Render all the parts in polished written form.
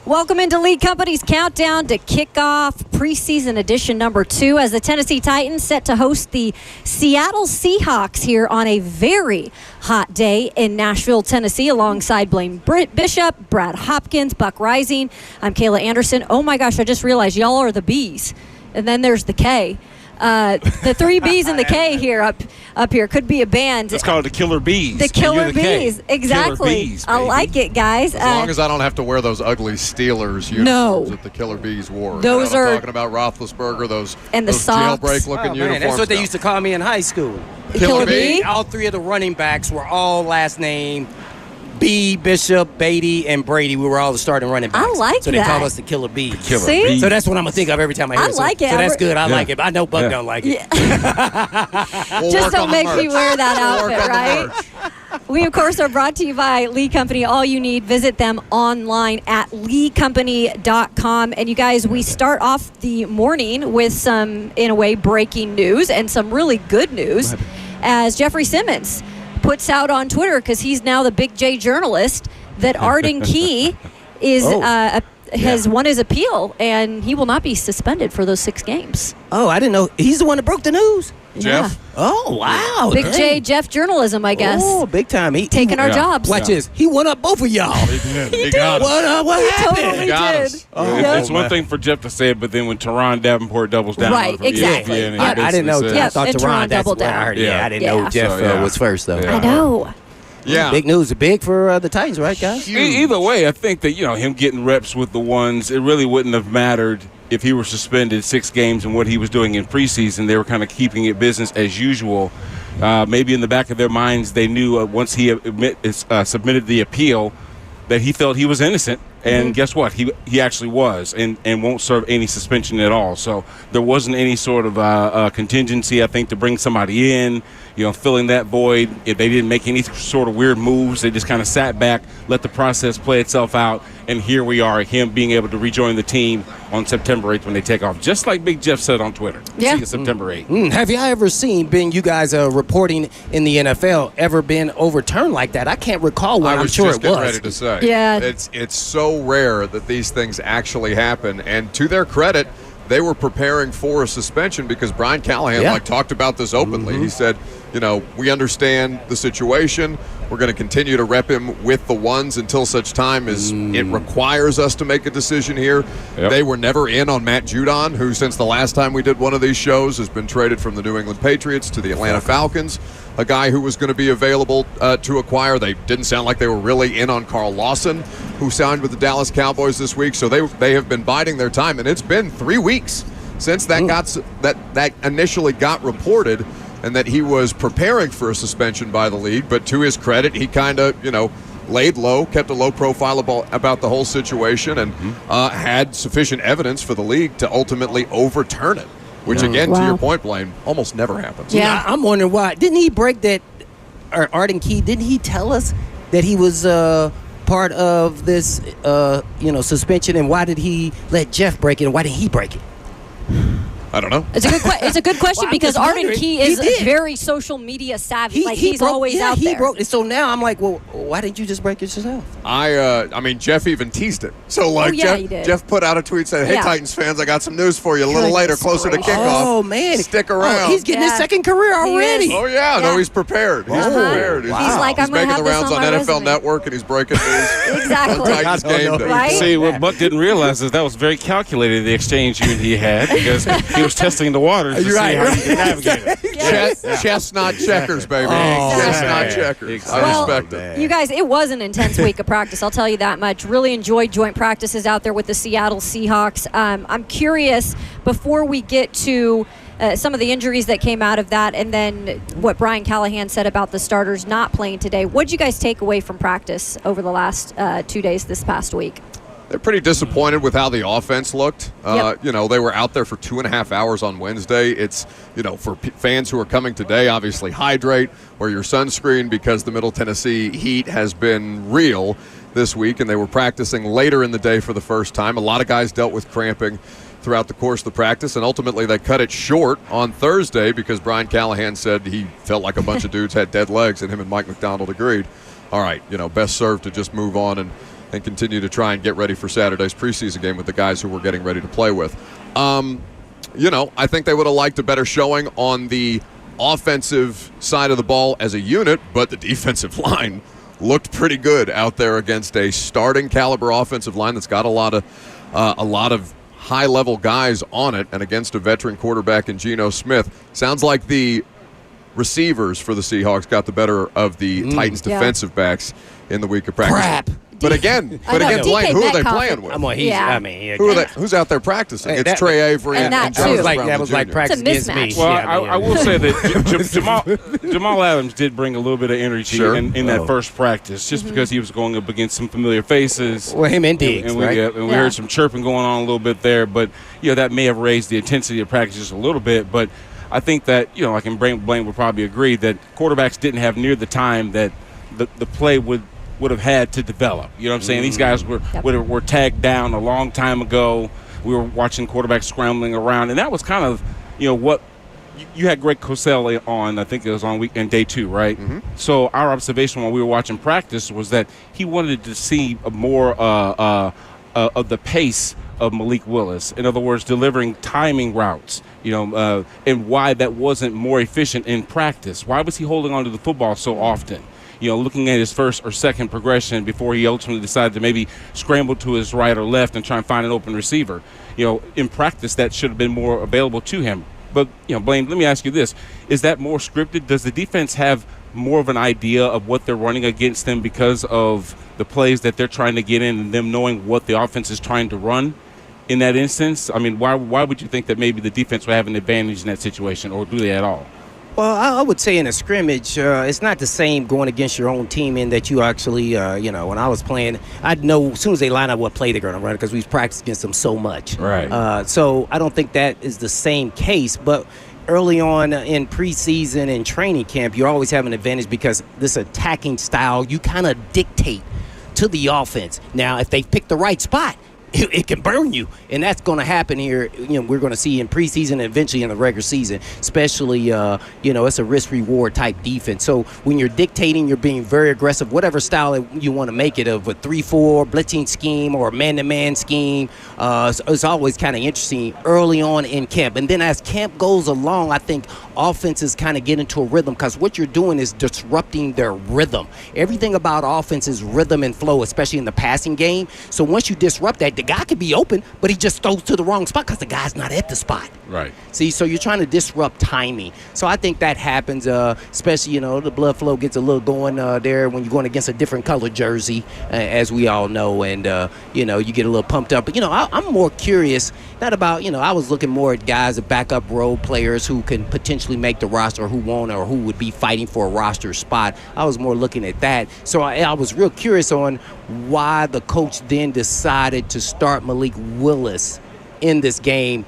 Welcome into Lead Company's countdown to Kickoff Preseason edition number 2 as the Tennessee Titans set to host the Seattle Seahawks here on a very hot day in Nashville, Tennessee, alongside Blaine Bishop, Brad Hopkins, Buck Reising. I'm Kayla Anderson. Oh my gosh, I just realized y'all are the B's. And then there's the K. The 3 B's and the K here up here could be a band. Let's call it the Killer Bees. The Killer Bees, exactly. Killer Bees, I like it, guys. As long as I don't have to wear those ugly Steelers uniforms that the Killer Bees wore. Those you know what are I'm talking about Roethlisberger, those socks. jailbreak-looking uniforms. That's what they used to call me in high school. Killer Bee? All 3 of the running backs were all last name B, Bishop, Beatty, and Brady. We were all the starting running backs. I like so they that. call us the Killer Bees. See? So that's what I'm going to think of every time I hear it. I like it. So that's good. I like it. But I know Buck don't like it. Just don't make me wear that outfit, right? We, of course, are brought to you by Lee Company. All you need, visit them online at leecompany.com. And you guys, we start off the morning with some, in a way, breaking news and some really good news as Jeffrey Simmons puts out on Twitter, because he's now the Big J journalist, that Arden Key has won his appeal, and he will not be suspended for those 6 games. Oh, I didn't know. He's the one that broke the news? Yeah. Jeff? Oh, wow. Big J, Jeff journalism, I guess. Oh, big time. Taking our jobs. Watch this. He won up both of y'all. He got us. What happened? Totally got did. us. It's one thing for Jeff to say it, but then when Teron Davenport doubles down Right, from exactly. ESPN, Yep. I didn't know. says- Yep, I thought and Teron Teron, that's doubled what I down. heard. Yeah. I didn't Yeah. know Jeff So, was first, though. I know. Yeah. Big news. Big for the Titans, right, guys? Either way, I think that, him getting reps with the ones, it really wouldn't have mattered if he were suspended 6 games and what he was doing in preseason. They were kind of keeping it business as usual. Maybe in the back of their minds, they knew once he submitted the appeal that he felt he was innocent. And guess what? He actually was, and won't serve any suspension at all. So there wasn't any sort of contingency, I think, to bring somebody in, filling that void. If they didn't make any sort of weird moves, they just kind of sat back, let the process play itself out, and here we are, him being able to rejoin the team on September 8th when they take off, just like Big Jeff said on Twitter. Yeah. See you September 8th. Have you ever seen, Ben, you guys reporting in the NFL, ever been overturned like that? I can't recall one. I'm sure just it getting was. ready to say. Yeah. It's so rare that these things actually happen, and to their credit, they were preparing for a suspension because Brian Callahan talked about this openly. He said, we understand the situation. We're going to continue to rep him with the ones until such time as it requires us to make a decision here. Yep. They were never in on Matt Judon, who since the last time we did one of these shows has been traded from the New England Patriots to the Atlanta Falcons, a guy who was going to be available to acquire. They didn't sound like they were really in on Carl Lawson, who signed with the Dallas Cowboys this week. So they have been biding their time, and it's been 3 weeks since that initially got reported, and that he was preparing for a suspension by the league. But to his credit, he kind of, laid low, kept a low profile about the whole situation, and had sufficient evidence for the league to ultimately overturn it, which, again, to your point, Blaine, almost never happens. Yeah. I'm wondering why. Didn't he break that, or Arden Key, didn't he tell us that he was part of this, suspension, and why did he let Jeff break it, and why didn't he break it? I don't know. It's a good question Well, because I'm just Arden wondering. Key He is did. very social media savvy. He's always out there. So now I'm like, well, why didn't you just break it yourself? I mean, Jeff even teased it. So, he did. Jeff put out a tweet saying, hey, Yeah. Titans fans, I got some news for you a little later, closer to gracious. kickoff. Oh, man. Stick around. He's getting his second career He already. is. Oh, yeah. No, he's prepared. He's prepared. He's like, I'm going to making have the this rounds on my NFL resume. Network, and he's breaking news. Exactly. on Titans I don't game know. day. Right? See, what Buck didn't realize is that was very calculated, the exchange he had, because he was testing the waters to see how he could navigate it. Chestnut checkers, baby. Oh, Chestnut man. checkers. Exactly. I Well, respect it. you guys, it was an intense week of practice. I'll tell you that much. Really enjoyed joint practices out there with the Seattle Seahawks. I'm curious, before we get to some of the injuries that came out of that, and then what Brian Callahan said about the starters not playing today, what did you guys take away from practice over the last 2 days this past week? They're pretty disappointed with how the offense looked. Yep. They were out there for 2.5 hours on Wednesday. It's, for fans who are coming today, obviously hydrate, wear your sunscreen, because the Middle Tennessee heat has been real this week, and they were practicing later in the day for the first time. A lot of guys dealt with cramping throughout the course of the practice, and ultimately they cut it short on Thursday because Brian Callahan said he felt like a bunch of dudes had dead legs, and him and Mike McDonald agreed, all right, best served to just move on and and continue to try and get ready for Saturday's preseason game with the guys who we're getting ready to play with. I think they would have liked a better showing on the offensive side of the ball as a unit, but the defensive line looked pretty good out there against a starting caliber offensive line that's got a lot of high-level guys on it, and against a veteran quarterback in Geno Smith. Sounds like the receivers for the Seahawks got the better of the Titans defensive backs in the week of practice. Crap. But again, Blaine, who are they playing with? Who's out there practicing? It's Trey Avery and that was like practice against me. Well, I will say that Jamal Adams did bring a little bit of energy in that first practice, just because he was going up against some familiar faces. Well, him and Diggs, and we heard some chirping going on a little bit there, but that may have raised the intensity of practice just a little bit. But I think that Blaine would probably agree that quarterbacks didn't have near the time that the play would have had to develop. You know what I'm saying? These guys were tagged down a long time ago. We were watching quarterbacks scrambling around, and that was kind of, what you had Greg Cosell on, I think it was on weekend day 2, right? Mm-hmm. So our observation while we were watching practice was that he wanted to see more of the pace of Malik Willis. In other words, delivering timing routes, and why that wasn't more efficient in practice. Why was he holding on to the football so often? Looking at his first or second progression before he ultimately decided to maybe scramble to his right or left and try and find an open receiver. In practice, that should have been more available to him. But, Blaine, let me ask you this. Is that more scripted? Does the defense have more of an idea of what they're running against them because of the plays that they're trying to get in and them knowing what the offense is trying to run in that instance? I mean, why would you think that maybe the defense would have an advantage in that situation, or do they at all? Well, I would say in a scrimmage, it's not the same going against your own team in that you actually, when I was playing, I'd know as soon as they line up what play they're going to run because we've practiced against them so much. Right. So I don't think that is the same case. But early on in preseason and training camp, you always have an advantage because this attacking style, you kind of dictate to the offense. Now, if they pick the right spot, it can burn you, and that's going to happen here. We're going to see in preseason and eventually in the regular season, especially, it's a risk-reward type defense. So when you're dictating, you're being very aggressive, whatever style that you want to make it of, a 3-4 blitzing scheme or a man-to-man scheme. It's always kind of interesting early on in camp. And then as camp goes along, I think offenses kind of get into a rhythm because what you're doing is disrupting their rhythm. Everything about offense is rhythm and flow, especially in the passing game. So once you disrupt that, the guy could be open, but he just throws to the wrong spot because the guy's not at the spot. Right. See, so you're trying to disrupt timing. So I think that happens, especially, the blood flow gets a little going there when you're going against a different color jersey, as we all know, and, you get a little pumped up. But, I'm more curious, not about, I was looking more at guys, backup role players who can potentially make the roster or who won't or who would be fighting for a roster spot. I was more looking at that. So I was real curious on why the coach then decided to start Malik Willis in this game.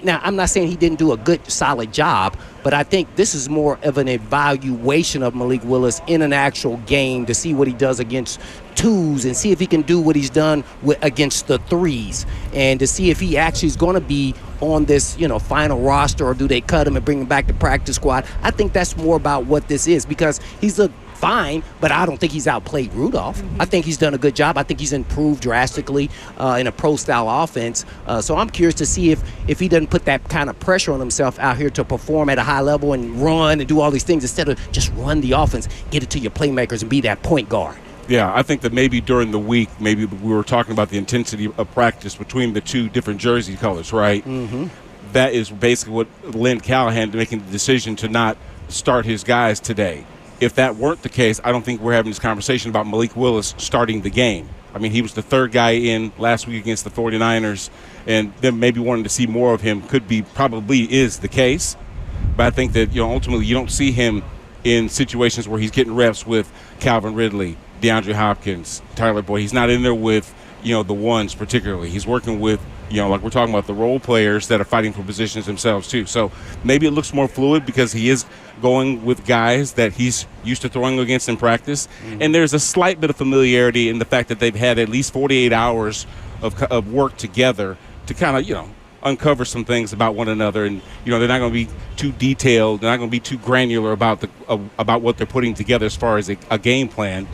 Now, I'm not saying he didn't do a good, solid job, but I think this is more of an evaluation of Malik Willis in an actual game to see what he does against twos and see if he can do what he's done against the threes and to see if he actually is going to be on this, final roster, or do they cut him and bring him back to practice squad. I think that's more about what this is because he's a fine, but I don't think he's outplayed Rudolph. Mm-hmm. I think he's done a good job. I think he's improved drastically in a pro-style offense. So I'm curious to see if he doesn't put that kind of pressure on himself out here to perform at a high level and run and do all these things instead of just run the offense, get it to your playmakers and be that point guard. Yeah, I think that maybe during the week, maybe we were talking about the intensity of practice between the two different jersey colors, right? Mm-hmm. That is basically what led Callahan to making the decision to not start his guys today. If that weren't the case, I don't think we're having this conversation about Malik Willis starting the game. I mean, he was the third guy in last week against the 49ers, and then maybe wanting to see more of him probably is the case. But I think that, ultimately you don't see him in situations where he's getting reps with Calvin Ridley, DeAndre Hopkins, Tyler Boyd. He's not in there with, the ones particularly. He's working with, like we're talking about the role players that are fighting for positions themselves too. So maybe it looks more fluid because he is going with guys that he's used to throwing against in practice. Mm-hmm. And there's a slight bit of familiarity in the fact that they've had at least 48 hours of work together to kind of, uncover some things about one another. And, they're not going to be too detailed. They're not going to be too granular about what they're putting together as far as a game plan.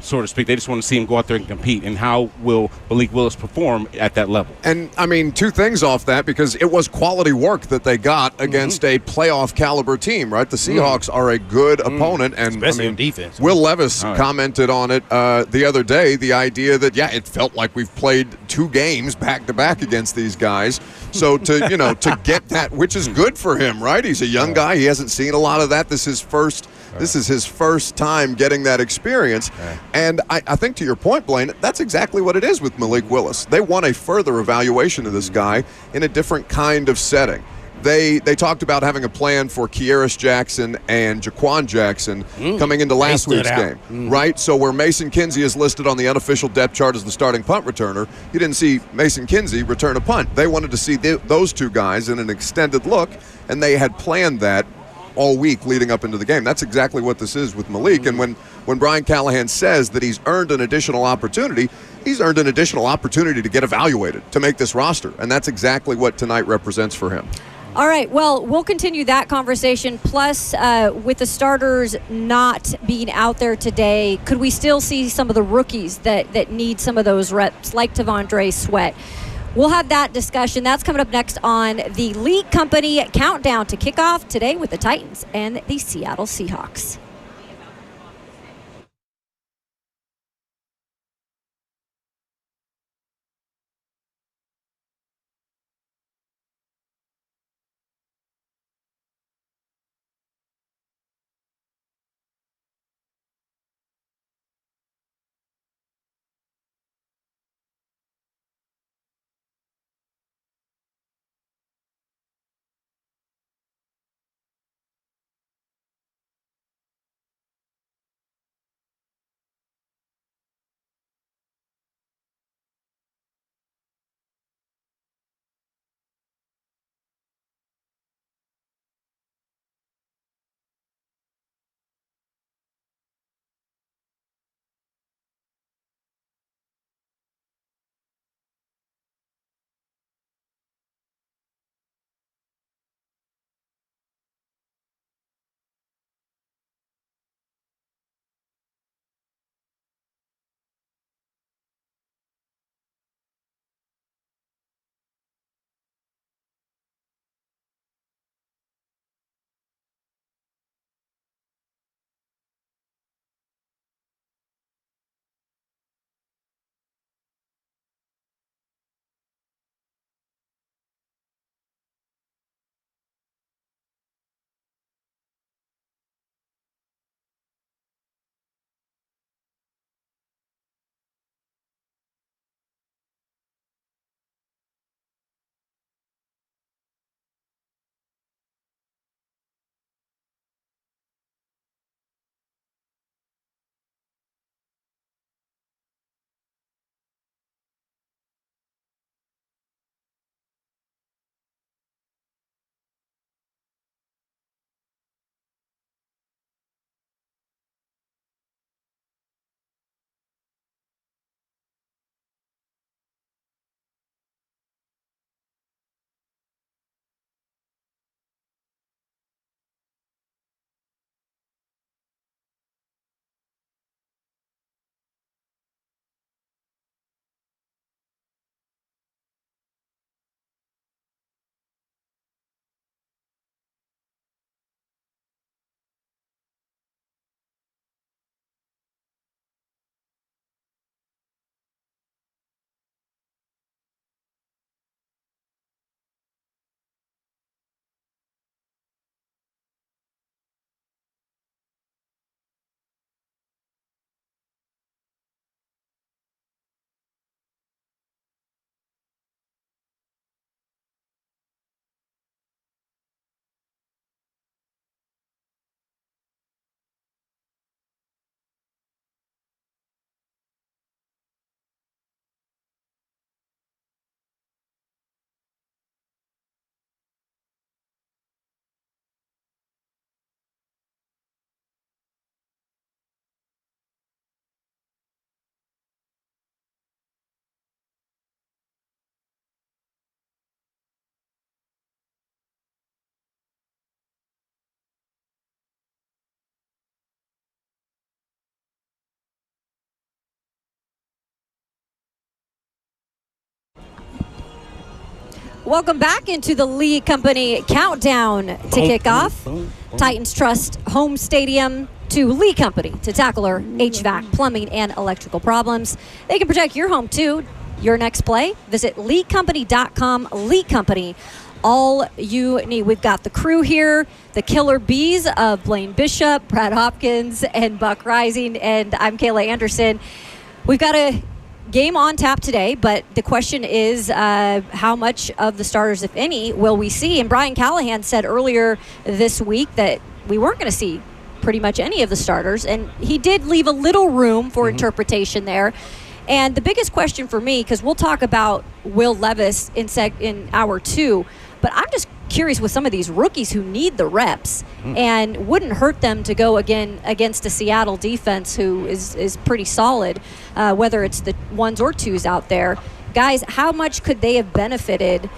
so to speak. They just want to see him go out there and compete. And how will Malik Willis perform at that level? And, I mean, two things off that, because it was quality work that they got against a playoff caliber team, right? The Seahawks are a good opponent. And especially in defense. Will Levis commented on it the other day, the idea that, it felt like we've played 2 games back-to-back against these guys. So to get that, which is good for him, right? He's a young guy. He hasn't seen a lot of that. This is his first time getting that experience. And I think, to your point, Blaine, that's exactly what it is with Malik Willis. They want a further evaluation of this guy in a different kind of setting. They talked about having a plan for Kearis Jackson and Jaquan Jackson coming into last week's game, right? So where Mason Kinsey is listed on the unofficial depth chart as the starting punt returner, you didn't see Mason Kinsey return a punt. They wanted to see those 2 guys in an extended look, and they had planned that all week leading up into the game. That's exactly what this is with Malik. And when Brian Callahan says that he's earned an additional opportunity, he's earned an additional opportunity to get evaluated, to make this roster. And that's exactly what tonight represents for him. All right, well, we'll continue that conversation. Plus, with the starters not being out there today, could we still see some of the rookies that need some of those reps, like Tavondre Sweat? We'll have that discussion. That's coming up next on the League Company Countdown to Kickoff today with the Titans and the Seattle Seahawks. Welcome back into the Lee Company countdown to kickoff. Titans trust home stadium to Lee Company to tackle our HVAC, plumbing, and electrical problems. They can protect your home too. Your next play, visit leecompany.com. Lee Company, all you need. We've got the crew here, the killer bees of Blaine Bishop, Brad Hopkins, and Buck Reising, and I'm Kayla Anderson. We've got a game on tap today, but the question is how much of the starters, if any, will we see? And Brian Callahan said earlier this week that we weren't going to see pretty much any of the starters, and he did leave a little room for interpretation there. And the biggest question for me, because we'll talk about Will Levis in hour 2, but I'm just curious with some of these rookies who need the reps and wouldn't hurt them to go again against a Seattle defense who is pretty solid, whether it's the ones or twos out there. Guys, how much could they have benefited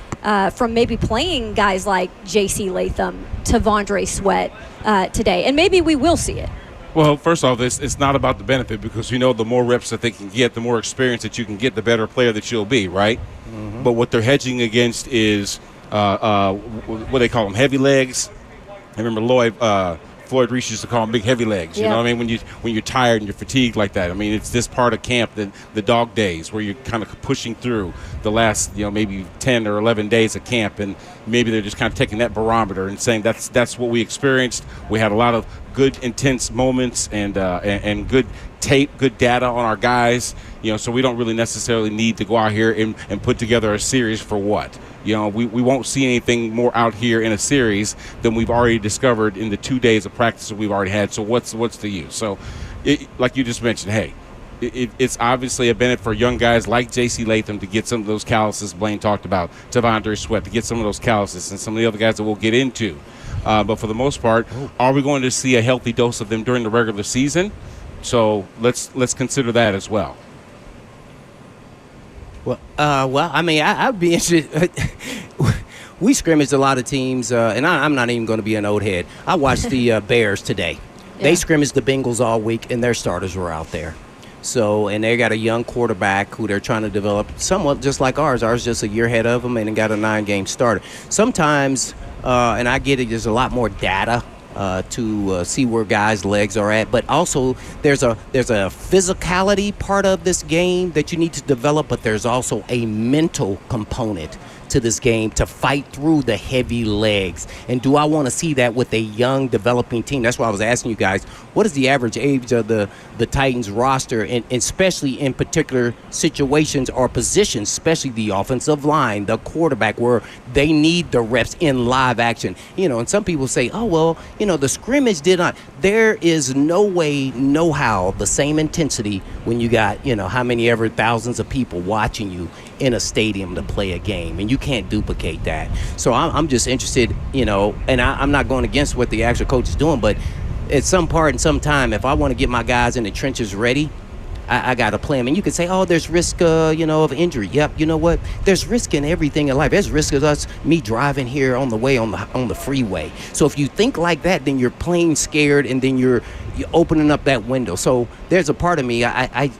from maybe playing guys like J.C. Latham, Tavondre Sweat today? And maybe we will see it. Well, first off, it's not about the benefit, because we know the more reps that they can get, the more experience that you can get, the better player that you'll be, right? But what they're hedging against is what they call them, heavy legs. I remember Floyd Reese used to call them big heavy legs. You know what I mean? When you're tired and you're fatigued like that. I mean, it's this part of camp, the dog days, where you're kind of pushing through the last, maybe 10 or 11 days of camp, and maybe they're just kind of taking that barometer and saying that's what we experienced. We had a lot of good, intense moments and good tape, good data on our guys. So we don't really necessarily need to go out here and put together a series for what. We won't see anything more out here in a series than we've already discovered in the 2 days of practice that we've already had. So what's the use? So, like you just mentioned, hey, it's obviously a benefit for young guys like J.C. Latham to get some of those calluses Blaine talked about, Tavondre Sweat to get some of those calluses, and some of the other guys that we'll get into. But for the most part, are we going to see a healthy dose of them during the regular season? So let's consider that as well. Well, I mean, I'd be interested. We scrimmaged a lot of teams, and I'm not even going to be an old head. I watched the Bears today. They scrimmaged the Bengals all week, and their starters were out there. So, and they got a young quarterback who they're trying to develop, somewhat just like ours. Ours just a year ahead of them, and got a 9-game starter. Sometimes, and I get it, there's a lot more data to see where guys' legs are at, but also there's a physicality part of this game that you need to develop, but there's also a mental component to this game to fight through the heavy legs. And do I want to see that with a young developing team? That's why I was asking you guys, what is the average age of the Titans roster, and especially in particular situations or positions, especially the offensive line, the quarterback, where they need the reps in live action? And some people say, oh, well, the scrimmage did not. There is no way, no how, the same intensity when you got, how many ever thousands of people watching you in a stadium to play a game, and you can't duplicate that. So I'm just interested, and I'm not going against what the actual coach is doing, but at some part and some time, if I want to get my guys in the trenches ready, I got to play them. And you could say, oh, there's risk, of injury. Yep, you know what? There's risk in everything in life. There's risk of me driving here on the way on the freeway. So if you think like that, then you're playing scared, and then you're opening up that window. So there's a part of me, I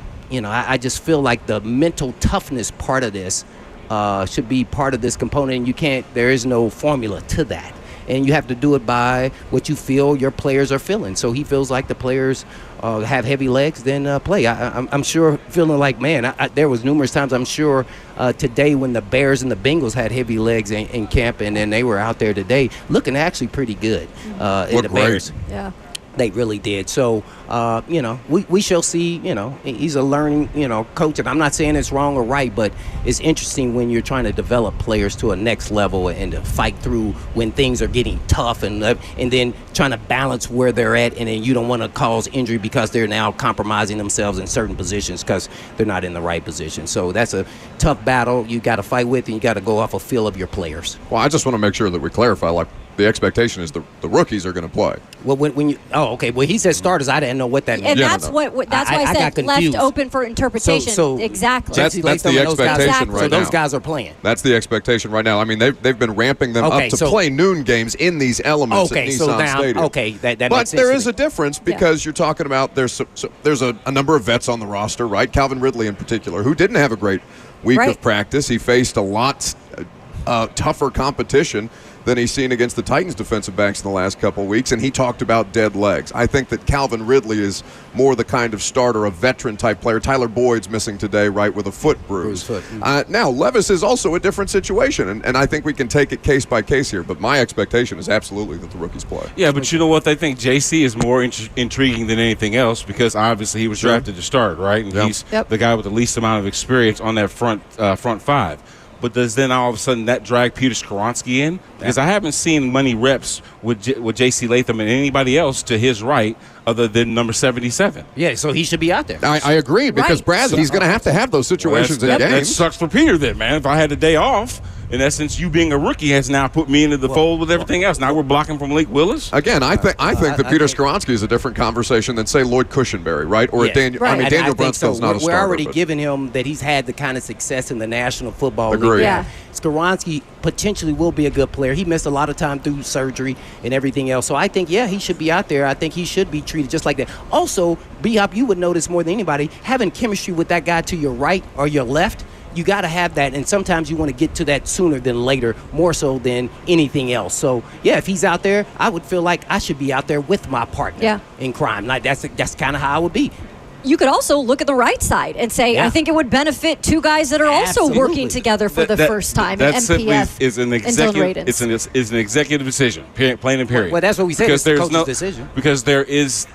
just feel like the mental toughness part of this should be part of this component, and there is no formula to that. And you have to do it by what you feel your players are feeling. So he feels like the players have heavy legs, then play. I'm sure feeling like, man, there was numerous times, I'm sure, today when the Bears and the Bengals had heavy legs in camp, and then they were out there today looking actually pretty good. In the Bears. Yeah. They really did. So, we shall see. He's a learning, coach. And I'm not saying it's wrong or right, but it's interesting when you're trying to develop players to a next level and to fight through when things are getting tough, and then trying to balance where they're at. And then you don't want to cause injury because they're now compromising themselves in certain positions because they're not in the right position. So that's a tough battle you got to fight with, and you got to go off a feel of your players. Well, I just want to make sure that we clarify, the expectation is the rookies are going to play. Well, when you okay. Well, he said starters. I didn't know what that meant. And that's why I said left open for interpretation. So exactly. That's the expectation right now. So those guys are playing. That's the expectation right now. I mean, they've been ramping them up to play noon games in these elements at Nissan Stadium. Okay, that but makes sense. There is a difference because you're talking about there's a number of vets on the roster, right? Calvin Ridley in particular, who didn't have a great week of practice. He faced a lot tougher competition than he's seen against the Titans defensive backs in the last couple of weeks, and he talked about dead legs. I think that Calvin Ridley is more the kind of starter, a veteran-type player. Tyler Boyd's missing today, right, with a foot bruise. Now, Levis is also a different situation, and I think we can take it case by case here, but my expectation is absolutely that the rookies play. Yeah, but you know what? I think JC is more intriguing than anything else because obviously he was drafted to start, right? And he's the guy with the least amount of experience on that front five. But does then all of a sudden that drag Peter Skoronski in? Because I haven't seen many reps with J.C. Latham and anybody else to his right other than number 77. Yeah, so he should be out there. I agree because, Brad, he's going to have those situations in games. That sucks for Peter then, man. If I had a day off, in essence, you being a rookie has now put me into the fold with everything else. Now we're blocking from Lake Willis. Again, I think that Peter Skoronski is a different conversation than, say, Lloyd Cushenberry, right? Or Daniel. Right. I mean, Daniel Brunskill's not a starter. We're already giving him that he's had the kind of success in the National Football League. Agreed. Yeah. Skoronski potentially will be a good player. He missed a lot of time through surgery and everything else. So I think, he should be out there. I think he should be treated just like that. Also, B-Hop, you would notice more than anybody, having chemistry with that guy to your right or your left, you got to have that, and sometimes you want to get to that sooner than later, more so than anything else. So, if he's out there, I would feel like I should be out there with my partner in crime. Like that's kind of how I would be. You could also look at the right side and say, I think it would benefit two guys that are also working together for the first time. That MPF simply is an executive. It's an executive decision, plain and period. Well, that's what we said. It's the coach's decision. Because there is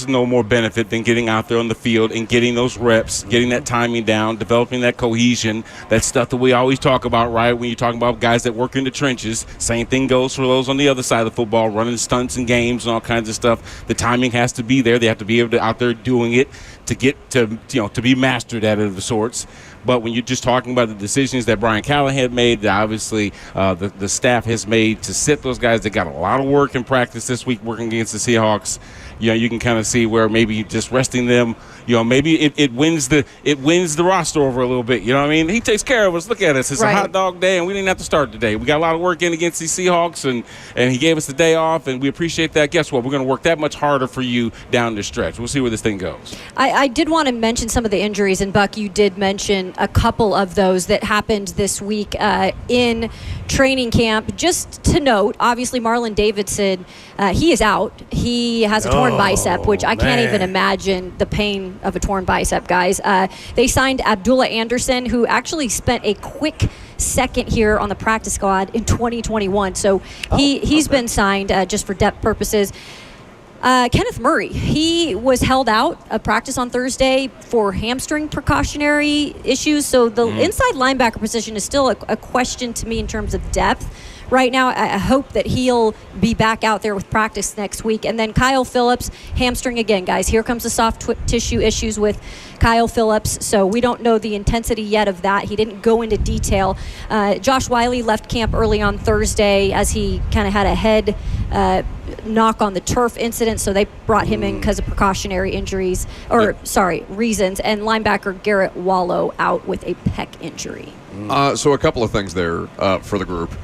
no more benefit than getting out there on the field and getting those reps, getting that timing down, developing that cohesion, that stuff that we always talk about, right? When you're talking about guys that work in the trenches, same thing goes for those on the other side of the football, running stunts and games and all kinds of stuff. The timing has to be there. They have to be able to out there doing it to get to be mastered at it of sorts. But when you're just talking about the decisions that Brian Callahan made, that obviously the staff has made to sit those guys that got a lot of work in practice this week working against the Seahawks, you can kind of see where maybe just resting them, maybe it wins the roster over a little bit. You know what I mean? He takes care of us. Look at us. It's a hot dog day, and we didn't have to start today. We got a lot of work in against these Seahawks, and he gave us the day off, and we appreciate that. Guess what? We're going to work that much harder for you down the stretch. We'll see where this thing goes. I did want to mention some of the injuries, and Buck, you did mention a couple of those that happened this week in training camp. Just to note, obviously Marlon Davidson, he is out. He has a torn bicep, which I can't even imagine the pain of a torn bicep, guys. They signed Abdullah Anderson, who actually spent a quick second here on the practice squad in 2021. So he's been signed just for depth purposes. Kenneth Murray, he was held out of practice on Thursday for hamstring precautionary issues. So the inside linebacker position is still a question to me in terms of depth. Right now, I hope that he'll be back out there with practice next week. And then Kyle Phillips, hamstring again, guys. Here comes the soft tissue issues with Kyle Phillips. So we don't know the intensity yet of that. He didn't go into detail. Josh Wiley left camp early on Thursday as he kind of had a head knock on the turf incident. So they brought him in because of precautionary reasons. And linebacker Garrett Wallow out with a pec injury. So a couple of things there for the group.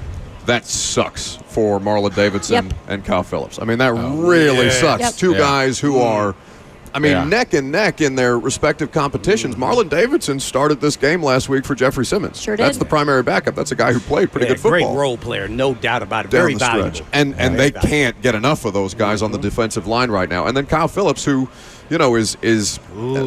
That sucks for Marlon Davidson and Kyle Phillips. I mean, that really sucks. Two guys who are, neck and neck in their respective competitions. Marlon Davidson started this game last week for Jeffrey Simmons. Sure did. That's the primary backup. That's a guy who played pretty good football. Great role player, no doubt about it. Very valuable. And they can't get enough of those guys on the defensive line right now. And then Kyle Phillips, who is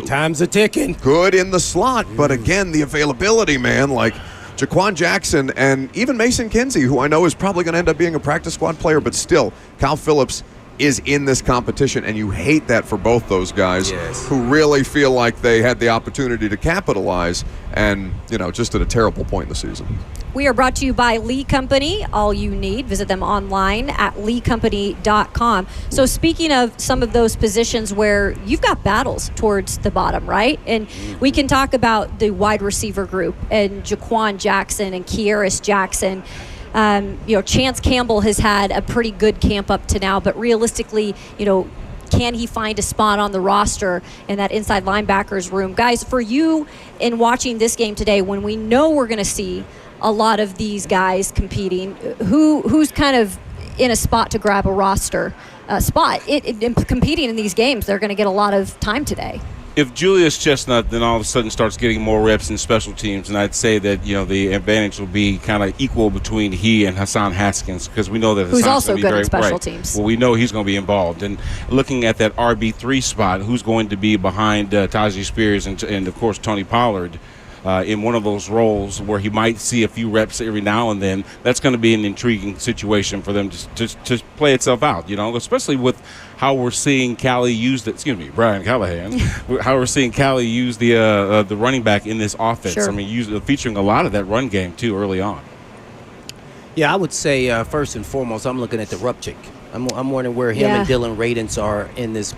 time's a ticking. Good in the slot, but again, the availability, man, like Jaquan Jackson and even Mason Kinsey, who I know is probably going to end up being a practice squad player, but still, Kyle Phillips is in this competition, and you hate that for both those guys who really feel like they had the opportunity to capitalize and, just at a terrible point in the season. We are brought to you by Lee Company. All you need, visit them online at leecompany.com. So speaking of some of those positions where you've got battles towards the bottom, right? And we can talk about the wide receiver group and Jaquan Jackson and Kearis Jackson. Chance Campbell has had a pretty good camp up to now, but realistically, can he find a spot on the roster in that inside linebackers room? Guys, for you in watching this game today, when we know we're going to see a lot of these guys competing, who's kind of in a spot to grab a roster spot? Competing in these games, they're going to get a lot of time today. if Julius Chestnut then all of a sudden starts getting more reps in special teams, and I'd say that the advantage will be kind of equal between he and Hassan Haskins, because we know that who's Hassan's also be good very, at special right. teams. Well, we know he's going to be involved. And looking at that RB3 spot, who's going to be behind Tajee Spears and of course Tony Pollard in one of those roles where he might see a few reps every now and then, that's going to be an intriguing situation for them to play itself out, especially with how we're seeing Brian Callahan, how we're seeing Callie use the running back in this offense. Sure. I mean, featuring a lot of that run game, too, early on. Yeah, I would say first and foremost, I'm looking at the Rupchick. I'm wondering where him and Dylan Radins are in this,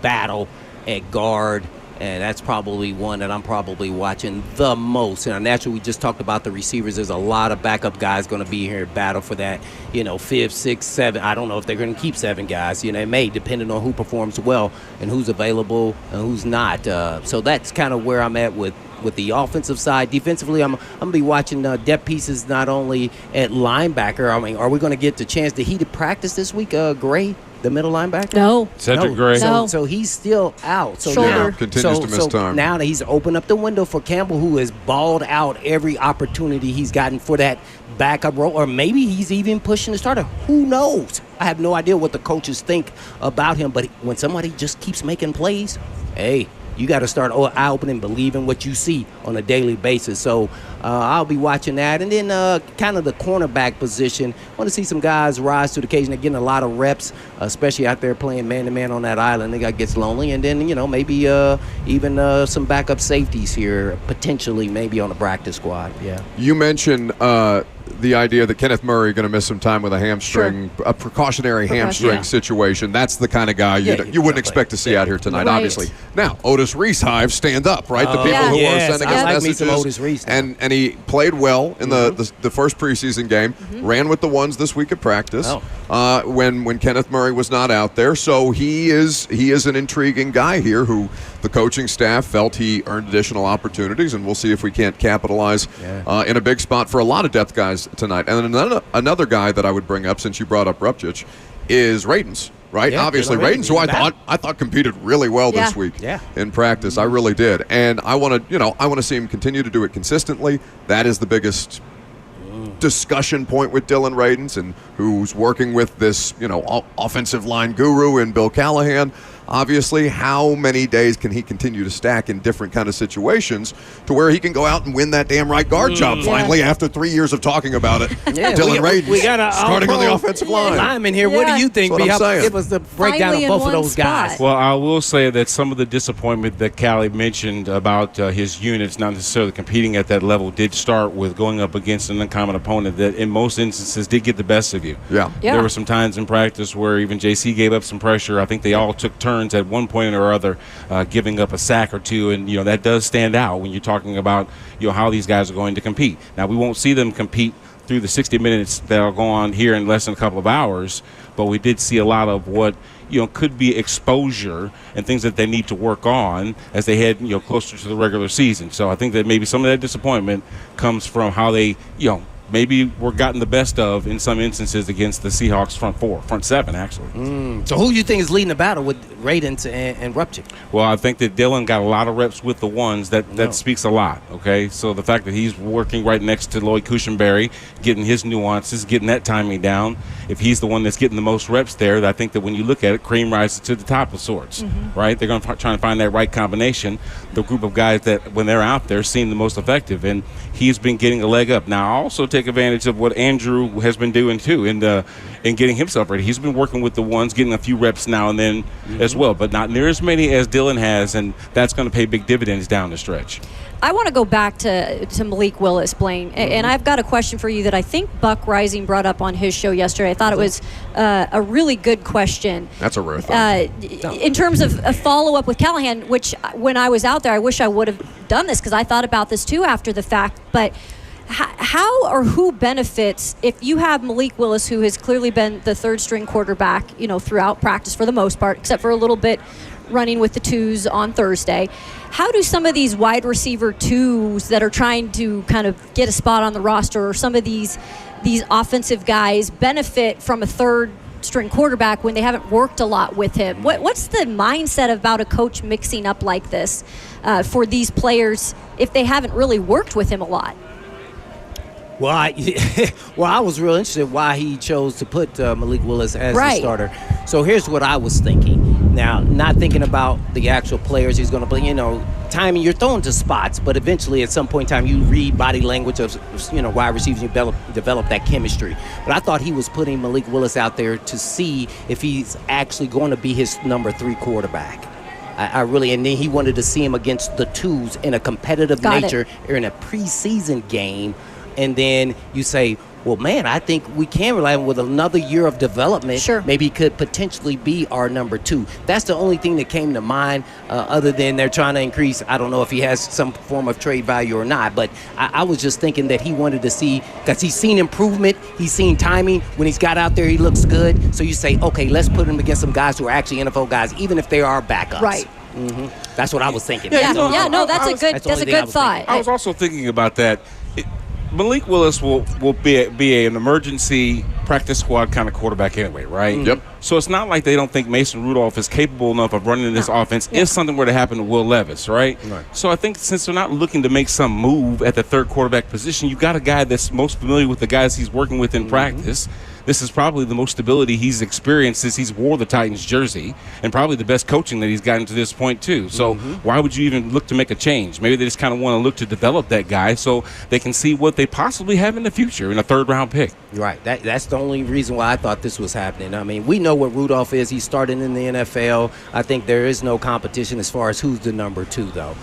battle at guard. And that's probably one that I'm probably watching the most. And naturally, we just talked about the receivers. There's a lot of backup guys going to be here in battle for that, 5th, 6th, 7th. I don't know if they're going to keep 7 guys. It may, depending on who performs well and who's available and who's not. So that's kind of where I'm at with the offensive side. Defensively, I'm going to be watching depth pieces not only at linebacker. I mean, are we going to get the chance? Did he practice this week, Gray? The middle linebacker? No. Cedric Gray. So he's still out. So Shoulder. Continues to miss time. Now that he's opened up the window for Campbell, who has balled out every opportunity he's gotten for that backup role, or maybe he's even pushing the starter. Who knows? I have no idea what the coaches think about him, but when somebody just keeps making plays, hey, you got to start eye-opening, believing what you see on a daily basis. So I'll be watching that. And then kind of the cornerback position. I want to see some guys rise to the occasion. They're getting a lot of reps, especially out there playing man-to-man on that island. It gets lonely. And then, maybe even some backup safeties here, potentially maybe on the practice squad. Yeah. You mentioned the idea that Kenneth Murray going to miss some time with a hamstring, a precautionary hamstring situation. That's the kind of guy you wouldn't expect to see out here tonight, Right. obviously. Now, Otis Reese-Hive, stand up, right? The people who are sending us like me messages. some Otis Reese now. And he played well in the first preseason game, ran with the ones this week at practice when Kenneth Murray was not out there. So he is an intriguing guy here who the coaching staff felt he earned additional opportunities, and we'll see if we can't capitalize in a big spot for a lot of depth guys tonight. And then another guy that I would bring up, since you brought up Rupchich, is Radins. Right, yeah, obviously Radins, who I thought competed really well this week in practice. I really did, and I want to see him continue to do it consistently. That is the biggest discussion point with Dylan Radins, and who's working with this offensive line guru in Bill Callahan. Obviously, how many days can he continue to stack in different kind of situations to where he can go out and win that damn right guard job finally after 3 years of talking about it? Dylan Radins we got starting on the offensive line. Lineman here. What do you think? That's what I'm saying. Give us the breakdown Finally of both in of one those spot. guys. Well, I will say that some of the disappointment that Callie mentioned about his units not necessarily competing at that level did start with going up against an uncommon opponent that in most instances did get the best of you. Yeah. There were some times in practice where even JC gave up some pressure. I think they all took turns at one point or other giving up a sack or two, and that does stand out when you're talking about how these guys are going to compete. Now, we won't see them compete through the 60 minutes that'll go on here in less than a couple of hours, but we did see a lot of what could be exposure and things that they need to work on as they head closer to the regular season. So I think that maybe some of that disappointment comes from how they maybe were gotten the best of in some instances against the Seahawks front seven, actually. So who do you think is leading the battle with Radins and Rupchick? Well, I think that Dylan got a lot of reps with the ones. That speaks a lot, okay? So the fact that he's working right next to Lloyd Cushenberry, getting his nuances, getting that timing down, if he's the one that's getting the most reps there, I think that when you look at it, cream rises to the top of sorts, right? They're going to try and find that right combination, the group of guys that when they're out there seem the most effective, and he's been getting a leg up. Now, I also take advantage of what Andrew has been doing too in getting himself ready. He's been working with the ones, getting a few reps now and then as well, but not near as many as Dylan has, and that's going to pay big dividends down the stretch. I want to go back to Malik Willis, Blaine, and I've got a question for you that I think Buck Reising brought up on his show yesterday. I thought it was a really good question. That's a rare thing. In terms of a follow-up with Callahan, which when I was out there, I wish I would have done this because I thought about this too after the fact, but how or who benefits if you have Malik Willis, who has clearly been the third-string quarterback, throughout practice for the most part, except for a little bit running with the twos on Thursday. How do some of these wide receiver twos that are trying to kind of get a spot on the roster, or some of these offensive guys benefit from a third string quarterback when they haven't worked a lot with him. What's the mindset about a coach mixing up like this for these players if they haven't really worked with him a lot? Well, I was real interested why he chose to put Malik Willis as the starter. So here's what I was thinking. Now, not thinking about the actual players he's going to play. Timing, you're throwing to spots, but eventually at some point in time you read body language of wide receivers, you develop that chemistry. But I thought he was putting Malik Willis out there to see if he's actually going to be his number 3 quarterback. I really, and then he wanted to see him against the twos in a competitive nature or in a preseason game. And then you say, well, man, I think we can rely on with another year of development. Sure. Maybe he could potentially be our number 2. That's the only thing that came to mind other than they're trying to increase. I don't know if he has some form of trade value or not, but I was just thinking that he wanted to see, because he's seen improvement. He's seen timing. When he's got out there, he looks good. So you say, okay, let's put him against some guys who are actually NFL guys, even if they are backups. Right. Mm-hmm. That's what I was thinking. That's a good thought. I was also thinking about that. Malik Willis will be an emergency practice squad kind of quarterback anyway, right? Yep. So it's not like they don't think Mason Rudolph is capable enough of running this offense if something were to happen to Will Levis, right? So I think since they're not looking to make some move at the third quarterback position, you've got a guy that's most familiar with the guys he's working with in practice. This is probably the most stability he's experienced since he's wore the Titans jersey, and probably the best coaching that he's gotten to this point too. So why would you even look to make a change? Maybe they just kind of want to look to develop that guy so they can see what they possibly have in the future in a third-round pick. Right. That's the only reason why I thought this was happening. I mean, we know what Rudolph is. He's starting in the NFL. I think there is no competition as far as who's the number 2, though.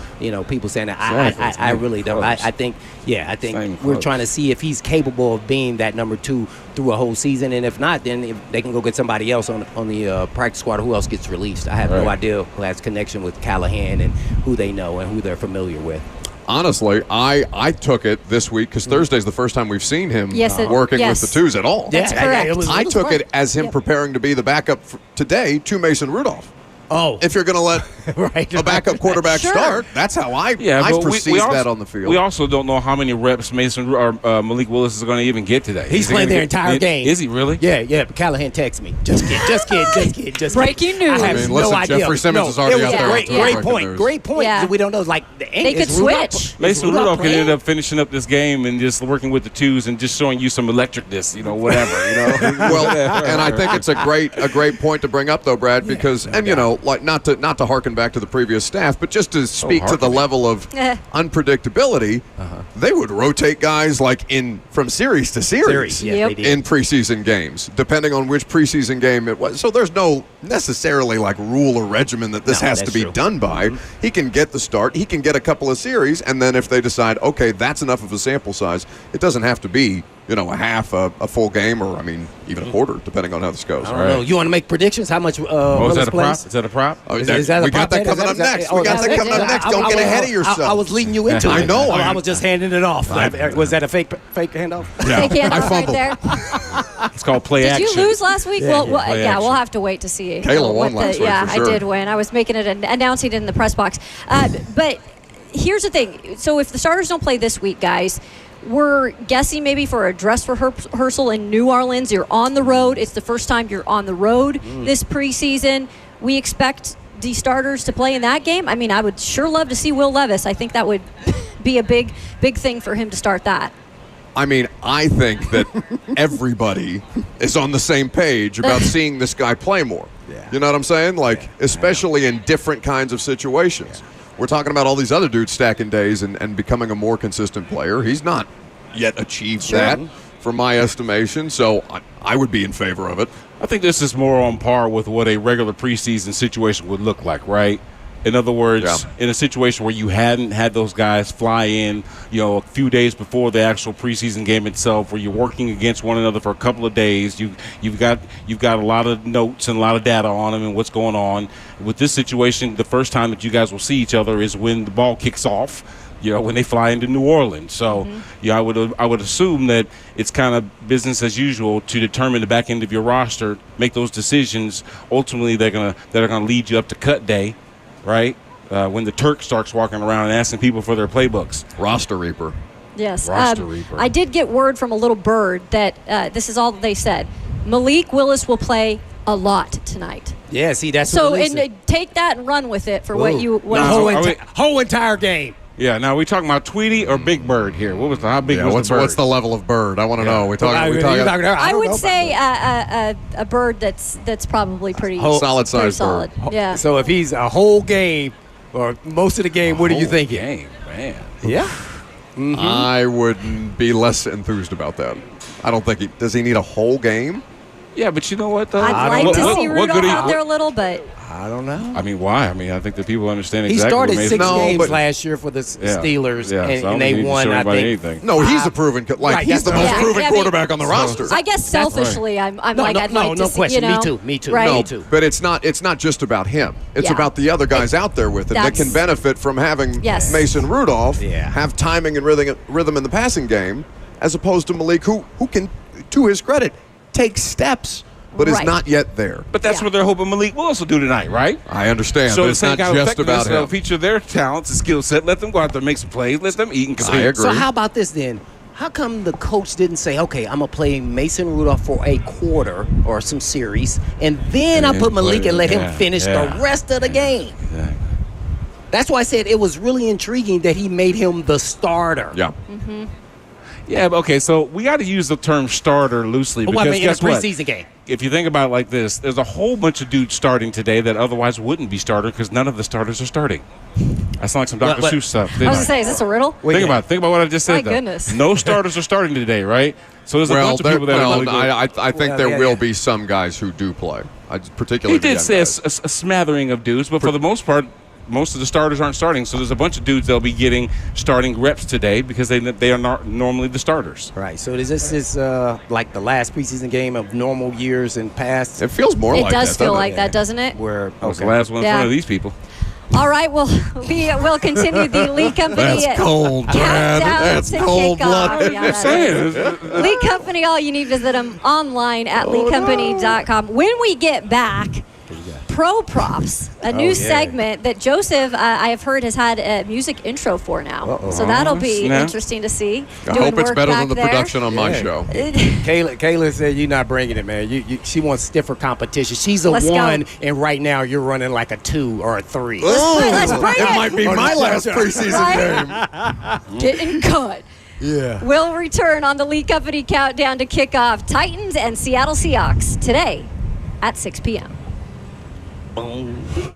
People saying that. I really don't. I think we're trying to see if he's capable of being that number 2 through a whole season, and if not, then if they can go get somebody else on the practice squad. Who else gets released? I have no idea who has connection with Callahan and who they know and who they're familiar with. Honestly, I took it this week because Thursday's the first time we've seen him working with the twos at all. That's correct. I took it as him preparing to be the backup today to Mason Rudolph. Oh. If you're going to let a backup quarterback start, that's how I perceive that on the field. We also don't know how many reps Malik Willis is going to even get today. He's playing their entire game. Is he really? Yeah. But Callahan texted me. Just kid. Breaking news. I have no idea. Jeffrey Simmons is already out there. Great point. Yeah. We don't know. They could switch. Mason Rudolph could end up finishing up this game and just working with the twos and just showing you some electricness, whatever. Well, and I think it's a great point to bring up, though, Brad, because not to harken back to the previous staff, but just to speak to the level of unpredictability, they would rotate guys from series to series in preseason games, depending on which preseason game it was. So there's no necessarily rule or regimen that this has to be done by. He can get the start, he can get a couple of series, and then if they decide, okay, that's enough of a sample size, it doesn't have to be a half, a full game, or even a quarter, depending on how this goes. I don't know. You want to make predictions? How much? Is that a prop? Is that a prop? We got that coming up next. Don't get ahead of yourself. I was leading you into it. I know. I was just handing it off. Was that a fake handoff? Yeah. Fake handoff I fumbled. Right there. It's called play action. Did you lose last week? Yeah, we'll have to wait to see. Kayla won last week. Yeah, for sure. I did win. I was making it announcing it in the press box. But here's the thing. So if the starters don't play this week, guys, we're guessing maybe for a dress rehearsal in New Orleans. You're on the road. It's the first time you're on the road this preseason. We expect the starters to play in that game. I mean, I would sure love to see Will Levis. I think that would be a big thing for him to start that. I mean, I think that everybody is on the same page about seeing this guy play more. Yeah. You know what I'm saying? Especially in different kinds of situations. Yeah. We're talking about all these other dudes stacking days and becoming a more consistent player. He's not yet achieved that, from my estimation, so I would be in favor of it. I think this is more on par with what a regular preseason situation would look like, right? In other words, in a situation where you hadn't had those guys fly in, a few days before the actual preseason game itself, where you're working against one another for a couple of days, you've got a lot of notes and a lot of data on them and what's going on. With this situation, the first time that you guys will see each other is when the ball kicks off, when they fly into New Orleans. So, I would assume that it's kind of business as usual to determine the back end of your roster, make those decisions. Ultimately, that are gonna lead you up to cut day. Right? When the Turk starts walking around and asking people for their playbooks. Roster Reaper. Yes. Roster Reaper. I did get word from a little bird that this is all that they said. Malik Willis will play a lot tonight. Yeah, see, that's So, what and take that and run with it for what you the want. whole entire game. Yeah, now are we talking about Tweety or Big Bird here? How big was the bird? What's the level of bird? I want to know. We talking. I would say a bird that's probably pretty solid size solid. bird. Yeah. So if he's a whole game or most of the game, what are you thinking? Game, man. Yeah. I would be less enthused about that. I don't think does he need a whole game? Yeah, but you know what, though? I'd like to see Rudolph out there a little, but I don't know. I mean, why? I mean, I think that people understand He exactly started what six Mason games last year for the Steelers, so I and don't they think he needs to won, show I anybody think. anything. No, he's a proven he's the most proven quarterback on the roster. I guess selfishly, I'd like to see, question. you know, Me too. Right? No, Me too. but it's not just about him. It's about the other guys out there with him that can benefit from having Mason Rudolph have timing and rhythm in the passing game, as opposed to Malik, who can, to his credit, take steps, but is not yet there. But that's what they're hoping Malik Willis will do tonight, right? I understand, so but it's not just about him. Feature their talents and skill set. Let them go out there and make some plays. Let them eat and compete. I agree. So how about this then? How come the coach didn't say, okay, I'm going to play Mason Rudolph for a quarter or some series, and then I put Malik and let him finish the rest of the game? Exactly. That's why I said it was really intriguing that he made him the starter. Yeah. Mm-hmm. Yeah, but okay, so we got to use the term starter loosely because in a guess what? preseason game. If you think about it like this, there's a whole bunch of dudes starting today that otherwise wouldn't be starter because none of the starters are starting. That sounds like some Dr. Seuss stuff. I was going to say, is this a riddle? Think about what I just said. My though. goodness. No starters are starting today, right? So there's a bunch of people that are really good. I think there will be some guys who do play, particularly He did say a smattering of dudes, but for the most part, most of the starters aren't starting. So there's a bunch of dudes that'll be getting starting reps today because they are not normally the starters. Right. So is this like the last preseason game of normal years and past? It feels more like that. It does feel like that, doesn't it? Where It's the last one in front of these people. All right, we'll continue the Lee Company cold, Brad. That's cold-blooded. Lee Company, all you need, visit them online at leecompany.com. When we get back, Pro Props, a new segment that Joseph, I have heard, has had a music intro for now. So that'll be interesting to see. I hope it's better than the production on my show. Kayla said you're not bringing it, man. She wants stiffer competition. She's a 1, and right now you're running like a 2 or a 3. Let's bring it. It might be my last preseason game. Getting cut. Yeah. We'll return on the Lee Company countdown to kickoff. Titans and Seattle Seahawks today at 6 p.m. Boom.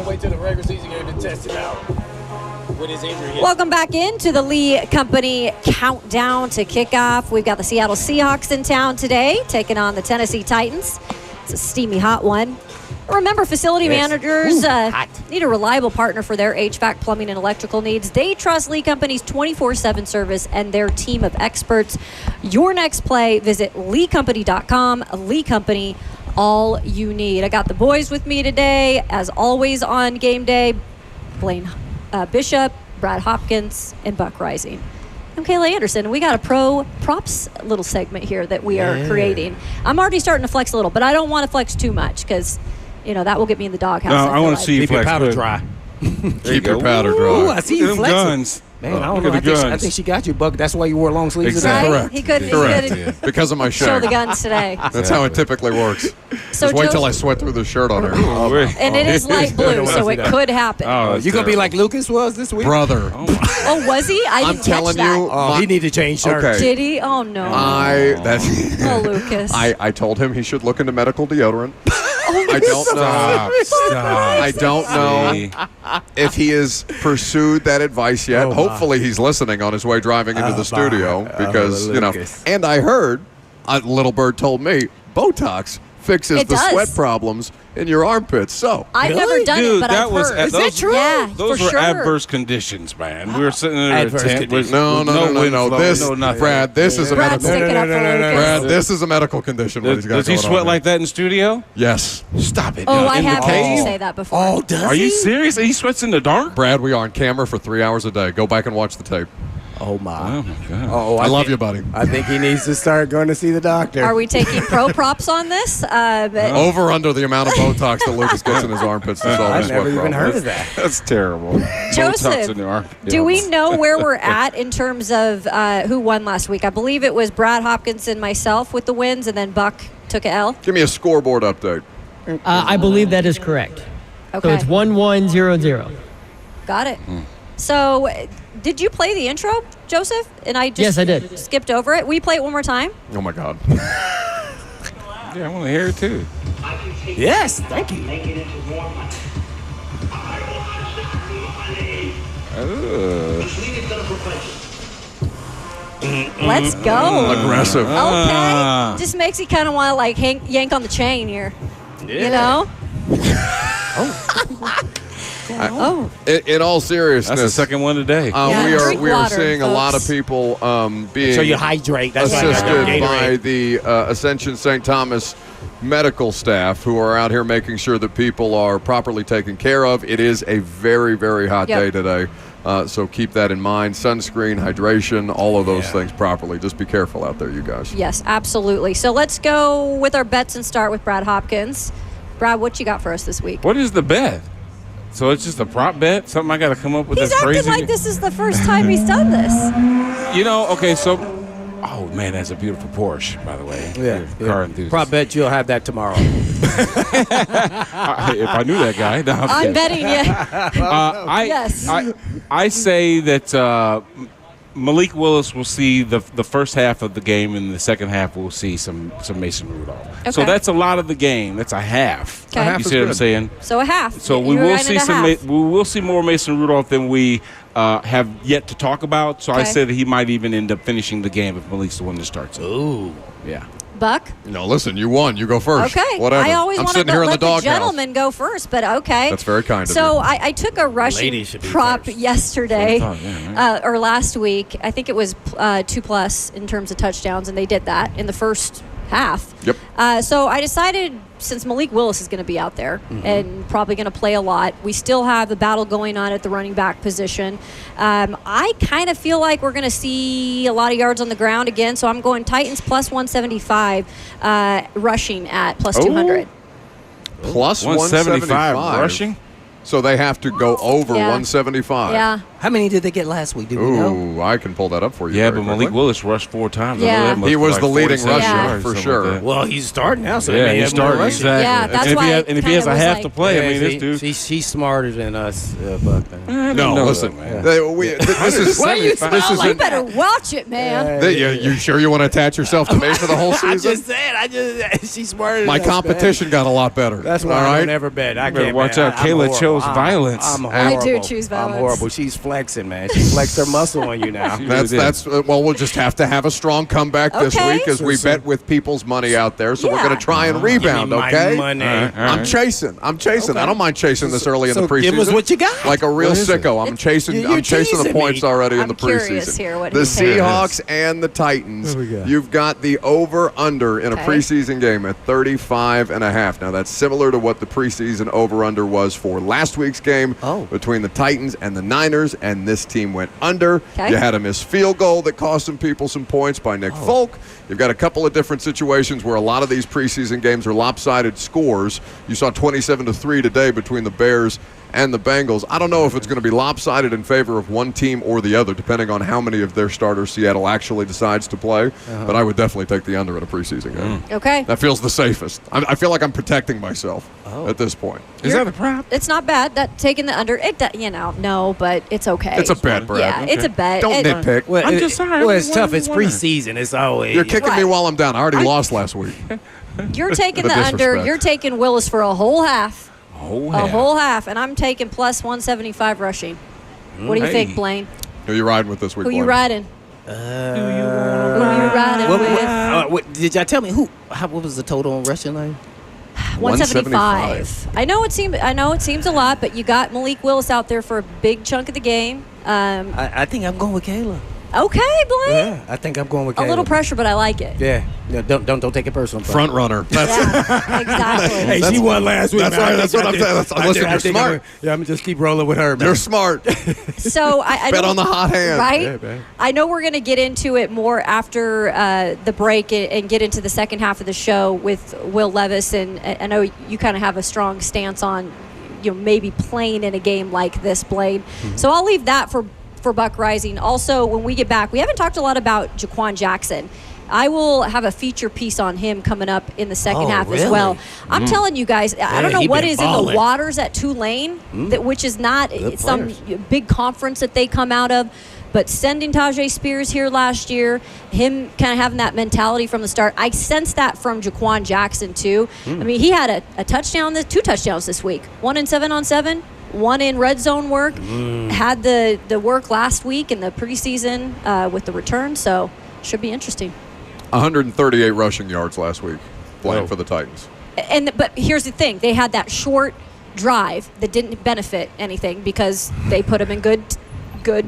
gonna wait till the regular season game to test it out. With his injury. Welcome back into the Lee Company countdown to kickoff. We've got the Seattle Seahawks in town today, taking on the Tennessee Titans. It's a steamy hot one. Remember, facility managers need a reliable partner for their HVAC, plumbing, and electrical needs. They trust Lee Company's 24/7 service and their team of experts. Your next play, visit leecompany.com. Lee Company, all you need. I got the boys with me today, as always on game day. Blaine Bishop, Brad Hopkins, and Buck Reising. I'm Kayla Anderson, and we got a pro props little segment here that we are creating. I'm already starting to flex a little, but I don't want to flex too much because, that will get me in the doghouse. No, I want to see you Keep your flex. powder dry. Keep your powder dry. Ooh, I see you Them flexing. guns. Man, I don't know. I think she got you, Buck. That's why you wore long sleeves Exactly. today. Right? He couldn't Correct. Because of my show shirt. the guns today. That's how it typically works. So Just wait till I Joseph- sweat through the shirt on her. And it is light blue, so it could happen. Oh, You gonna be like Lucas was this week? Brother. Oh, was he? I I'm didn't telling catch that. you. Oh, he need to change shirts. Okay. Did he? Oh, no. Oh, Lucas. I told him he should look into medical deodorant. I don't know. Stop. I don't know if he has pursued that advice yet. Oh, my. Hopefully he's listening on his way driving into the studio because, Lucas. and I heard, Little Bird told me, Botox fixes It the does. sweat problems in your armpits. So, I've never done Dude, it, but that I've was heard. Is that true? Yeah, Those for were sure. adverse conditions, man. We were sitting in a Adverse tent conditions. with no. wind flow, This, no nothing. Brad, this is a Brad's medical. sticking up for Lucas. Brad, this is a medical condition. What he's got Does he going on sweat here. like that in studio? Yes. Stop it. Oh, I in the have heard you cave? say that before. Oh, does Are he? you serious? He sweats in the dark? Brad, we are on camera for 3 hours a day. Go back and watch the tape. Oh, my. Oh, my God. Oh, I love you, buddy. I think he needs to start going to see the doctor. Are we taking pro props on this? Over under the amount of Botox that Lucas gets in his armpits to solve I've his sweat never even problem. heard of that. That's terrible. Botox Joseph, in the arm. do we know where we're at in terms of who won last week? I believe it was Brad Hopkins and myself with the wins, and then Buck took a L. Give me a scoreboard update. I believe that is correct. Okay. So it's 1-1-0-0. Got it. So, did you play the intro, Joseph? And I just Yes, I did. skipped over it. Will you play it one more time? Oh, my God. Yeah, I want to hear it too. Yes, thank you. Let's go. Aggressive. Okay. Just makes you kind of want to like yank on the chain here. You know? In all seriousness, That's the second one today. Yeah, we drink are water, seeing a lot of folks. people being So you hydrate. That's why I got assisted Gatorade. by the Ascension St. Thomas medical staff who are out here making sure that people are properly taken care of. It is a very, very hot Yep. day today. So keep that in mind. Sunscreen, hydration, all of those things properly. Just be careful out there, you guys. Yes, absolutely. So let's go with our bets and start with Brad Hopkins. Brad, what you got for us this week? What is the bet? So it's just a prop bet? Something I got to come up with He's that's acting crazy? like this is the first time he's done this. Okay, so... Oh, man, that's a beautiful Porsche, by the way. Yeah, Car enthusiast. Probably bet you'll have that tomorrow. If I knew that guy. No, I'm betting you. Yes. I say that Malik Willis will see the first half of the game, and the second half we'll see some Mason Rudolph. So Okay. that's a lot of the game. That's a half. Okay. A half You is see what I'm good. saying? So a half. So we You're will right see at a half. we will see more Mason Rudolph than we have yet to talk about. So I Okay. said that he might even end up finishing the game if Malik's the one that starts it. Ooh. Yeah. Buck? No, listen, you won. You go first. Okay. Whatever. I always I'm want to sitting here in the let the doghouse. gentleman go first, but okay. That's very kind of So you. I took a rushing Ladies should be prop first. yesterday, That's what I thought, yeah, right. or last week. I think it was 2+ in terms of touchdowns, and they did that in the first half. Yep. So I decided, since Malik Willis is going to be out there and probably going to play a lot, we still have the battle going on at the running back position. I kind of feel like we're going to see a lot of yards on the ground again, so I'm going Titans plus 175, rushing at plus 200. Plus 175 175 rushing? So they have to go over Yeah. 175. Yeah. How many did they get last week? Do we know? Ooh, I can pull that up for you. Yeah, very but Malik quickly. Willis rushed 4 times. Yeah. I know that must He be was like the leading 47 rusher, yards, for something sure. like that. Well, he's starting now, so Yeah, they may he's have more starting. rushing. Exactly. Yeah, that's and why if it he has a kinda was half like- to play, I mean, Yeah, this dude. she's smarter than us, Buck. No, listen. man. This is Why you this smile is like You better watch it, man. You sure you want to attach yourself to me for the whole I season? just said, she's smarter than My us, competition got a lot better. Man. That's why all I right? don't ever bet. I better can't watch man. out. I'm Kayla horrible. chose violence. I'm I horrible. do choose violence. I'm horrible. She's flexing, man. She flexed her muscle on you now. That's well, we'll just have to have a strong comeback this Okay. week as we bet with people's money out there. So we're Yeah. going to try and rebound, Give me my okay? money. All right. I'm chasing. Okay. I don't mind chasing this early in the So preseason. give us what you got. Like a real What is it? sicko. I'm chasing. You're I'm chasing the teasing points me. already in I'm the curious preseason. here what The you think. Seahawks and the Titans. What we got? You've got the over/under in a Okay. preseason game at 35.5. Now that's similar to what the preseason over/under was for last week's game between the Titans and the Niners, and this team went under. Okay. You had a missed field goal that cost some people some points by Nick Folk. You've got a couple of different situations where a lot of these preseason games are lopsided scores. You saw 27-3 today between the Bears and the Bengals. I don't know if it's going to be lopsided in favor of one team or the other, depending on how many of their starters Seattle actually decides to play. But I would definitely take the under in a preseason game. Okay. That feels the safest. I feel like I'm protecting myself at this point. Is that a prop? It's not bad. That taking the under, no, but it's okay. It's a bet, Brad. Yeah, it's a bet. Don't And- nitpick. Well, I'm just sorry. Well, it's One tough. It's winner. preseason. It's always. You're kicking me Right. while I'm down. I already lost last week. You're taking The the under. disrespect. You're taking Willis for a whole half. Oh, A whole half, and I'm taking plus 175 rushing. What do you Hey. think, Blaine? Who you riding with this week? Who you Blaine? riding? Who you riding with? Did y'all tell me what was the total on rushing line? 175. I know it seems a lot, but you got Malik Willis out there for a big chunk of the game. I think I'm going with Kayla. Okay, Blaine. Yeah, I think I'm going with Kayla. A little pressure, but I like it. Yeah. No, don't take it personal. Buck. Front runner. That's Yeah, exactly. Hey, she won last week. That's man. right, I that's think what I'm saying. Listen, you're smart. I'm gonna just keep rolling with her, man. You're smart. So I Bet don't- on the hot hand. right? Yeah, man. I know we're going to get into it more after the break and get into the second half of the show with Will Levis, and I know you kind of have a strong stance on, maybe playing in a game like this, Blaine. So I'll leave that for Buck Reising. Also, when we get back, we haven't talked a lot about Jaquan Jackson. I will have a feature piece on him coming up in the second half as really? well. I'm telling you guys, I don't know he what been is in the balling. waters at Tulane, which is not some players. big conference that they come out of. But sending Tajay Spears here last year, him kind of having that mentality from the start, I sense that from Jaquan Jackson too. I mean, he had a touchdown, 2 touchdowns this week, 1 in 7-on-7, 1 in red zone work. Had the work last week in the preseason with the return, so should be interesting. 138 rushing yards last week playing for the Titans. But here's the thing: they had that short drive that didn't benefit anything because they put him in good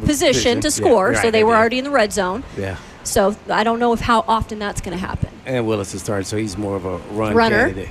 position to score, right, so they they were did. already in the red zone. Yeah. So I don't know how often that's going to happen. And Willis is starting, so he's more of a Runner. candidate.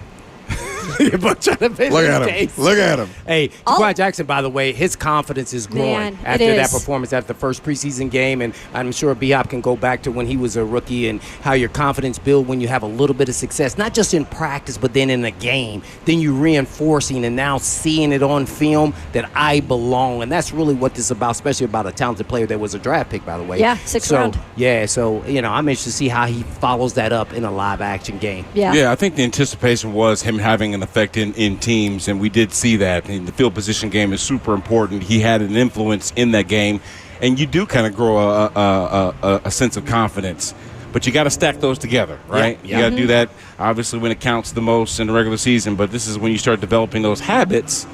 But trying to make Look his at him. case. Look at him. Hey, Jaquan Jackson, by the way, his confidence is growing Man, it after that is. performance after the first preseason game. And I'm sure B-Hop can go back to when he was a rookie and how your confidence builds when you have a little bit of success, not just in practice, but then in a game. Then you reinforcing and now seeing it on film that I belong. And that's really what this is about, especially about a talented player that was a draft pick, by the way. Yeah, sixth round. Yeah, so, I'm interested to see how he follows that up in a live action game. Yeah, I think the anticipation was him having an effect in teams, and we did see that. And the field position game is super important. He had an influence in that game, and you do kind of grow a sense of confidence. But you got to stack those together, right? Yeah. You got to do that, obviously, when it counts the most in the regular season. But this is when you start developing those habits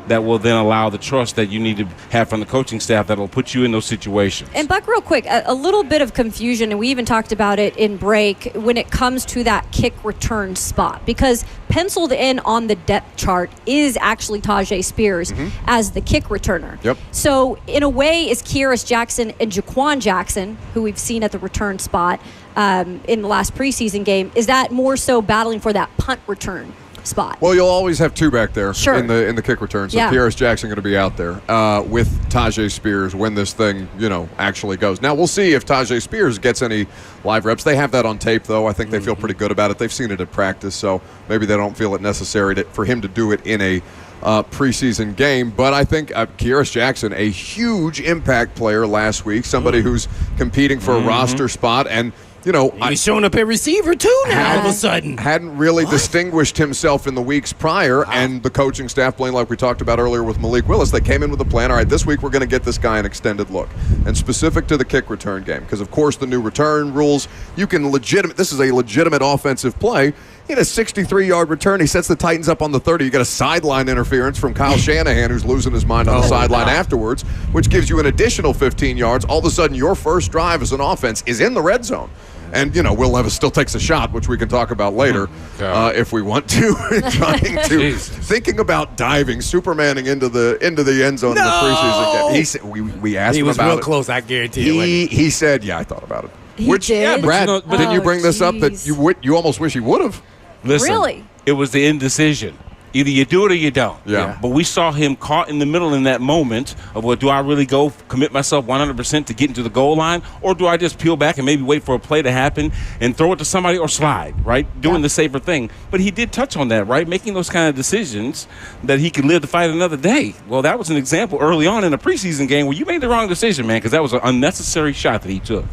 that will then allow the trust that you need to have from the coaching staff that will put you in those situations. And Buck, real quick, a little bit of confusion, and we even talked about it in break when it comes to that kick return spot, because penciled in on the depth chart is actually Tajay Spears as the kick returner. Yep. So in a way, is Keiris Jackson and Jaquan Jackson, who we've seen at the return spot in the last preseason game, is that more so battling for that punt return spot? Well, you'll always have 2 back there Sure. in the kick return. So Yeah. Keiris Jackson going to be out there with Tajay Spears when this thing, actually goes. Now, we'll see if Tajay Spears gets any live reps. They have that on tape, though. I think they feel pretty good about it. They've seen it at practice, so maybe they don't feel it necessary for him to do it in a preseason game. But I think Kearis Jackson, a huge impact player last week, somebody who's competing for a roster spot, and he's showing up at receiver too now all of a sudden. Hadn't really distinguished himself in the weeks prior, and the coaching staff, Blaine, like we talked about earlier with Malik Willis, they came in with a plan. All right, this week we're going to get this guy an extended look, and specific to the kick return game, because of course the new return rules, this is a legitimate offensive play. He had a 63-yard return. He sets the Titans up on the 30. You got a sideline interference from Kyle Shanahan, who's losing his mind on the sideline afterwards, which gives you an additional 15 yards. All of a sudden, your first drive as an offense is in the red zone. And, Will Levis still takes a shot, which we can talk about later if we want to. Thinking about diving, Supermaning into the end zone in the preseason game. He said, we asked him about it. He was real close, I guarantee you. He said, yeah, I thought about it. He did? Yeah, Brad, didn't you bring this up that you almost wish he would have? Listen, really? It was the indecision. Either you do it or you don't. Yeah. But we saw him caught in the middle in that moment of, well, do I really go commit myself 100% to get into the goal line, or do I just peel back and maybe wait for a play to happen and throw it to somebody or slide, right? Doing the safer thing. But he did touch on that, right? Making those kind of decisions that he could live to fight another day. Well, that was an example early on in a preseason game where you made the wrong decision, man, because that was an unnecessary shot that he took.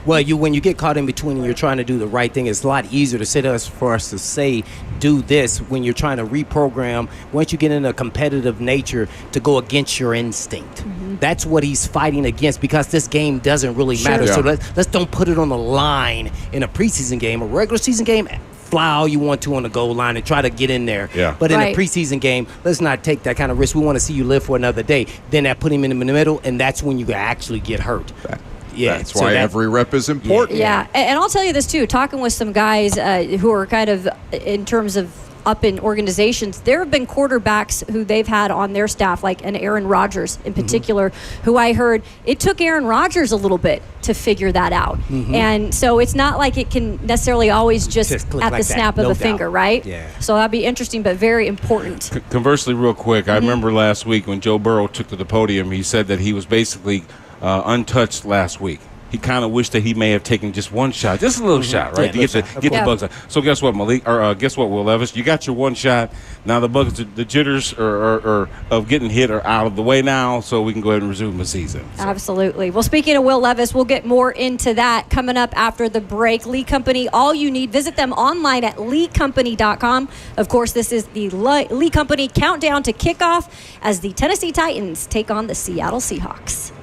Well, when you get caught in between and you're trying to do the right thing, it's a lot easier for us to say, do this, when you're trying to reprogram, once you get in a competitive nature, to go against your instinct. That's what he's fighting against, because this game doesn't really matter. Yeah. So let's don't put it on the line in a preseason game. A regular season game, fly all you want to on the goal line and try to get in there. Yeah. But in a preseason game, let's not take that kind of risk. We want to see you live for another day. Then that put him in the middle, and that's when you actually get hurt. That's why every rep is important. Yeah, and I'll tell you this too, talking with some guys who are kind of, in terms of up in organizations, there have been quarterbacks who they've had on their staff, like an Aaron Rodgers in particular, who I heard it took Aaron Rodgers a little bit to figure that out. And so it's not like it can necessarily always just at like the snap of the finger, right? Yeah. So that'd be interesting, but very important. Conversely, real quick, I remember last week when Joe Burrow took to the podium, he said that he was basically untouched last week. He kind of wished that he may have taken just one shot, just a little shot, right, to get the bugs out. So guess what, guess what, Will Levis? You got your one shot. Now the bugs, the jitters are of getting hit are out of the way now, so we can go ahead and resume the season. So. Absolutely. Well, speaking of Will Levis, we'll get more into that coming up after the break. Lee Company, all you need. Visit them online at leecompany.com. Of course, this is the Lee Company countdown to kickoff as the Tennessee Titans take on the Seattle Seahawks.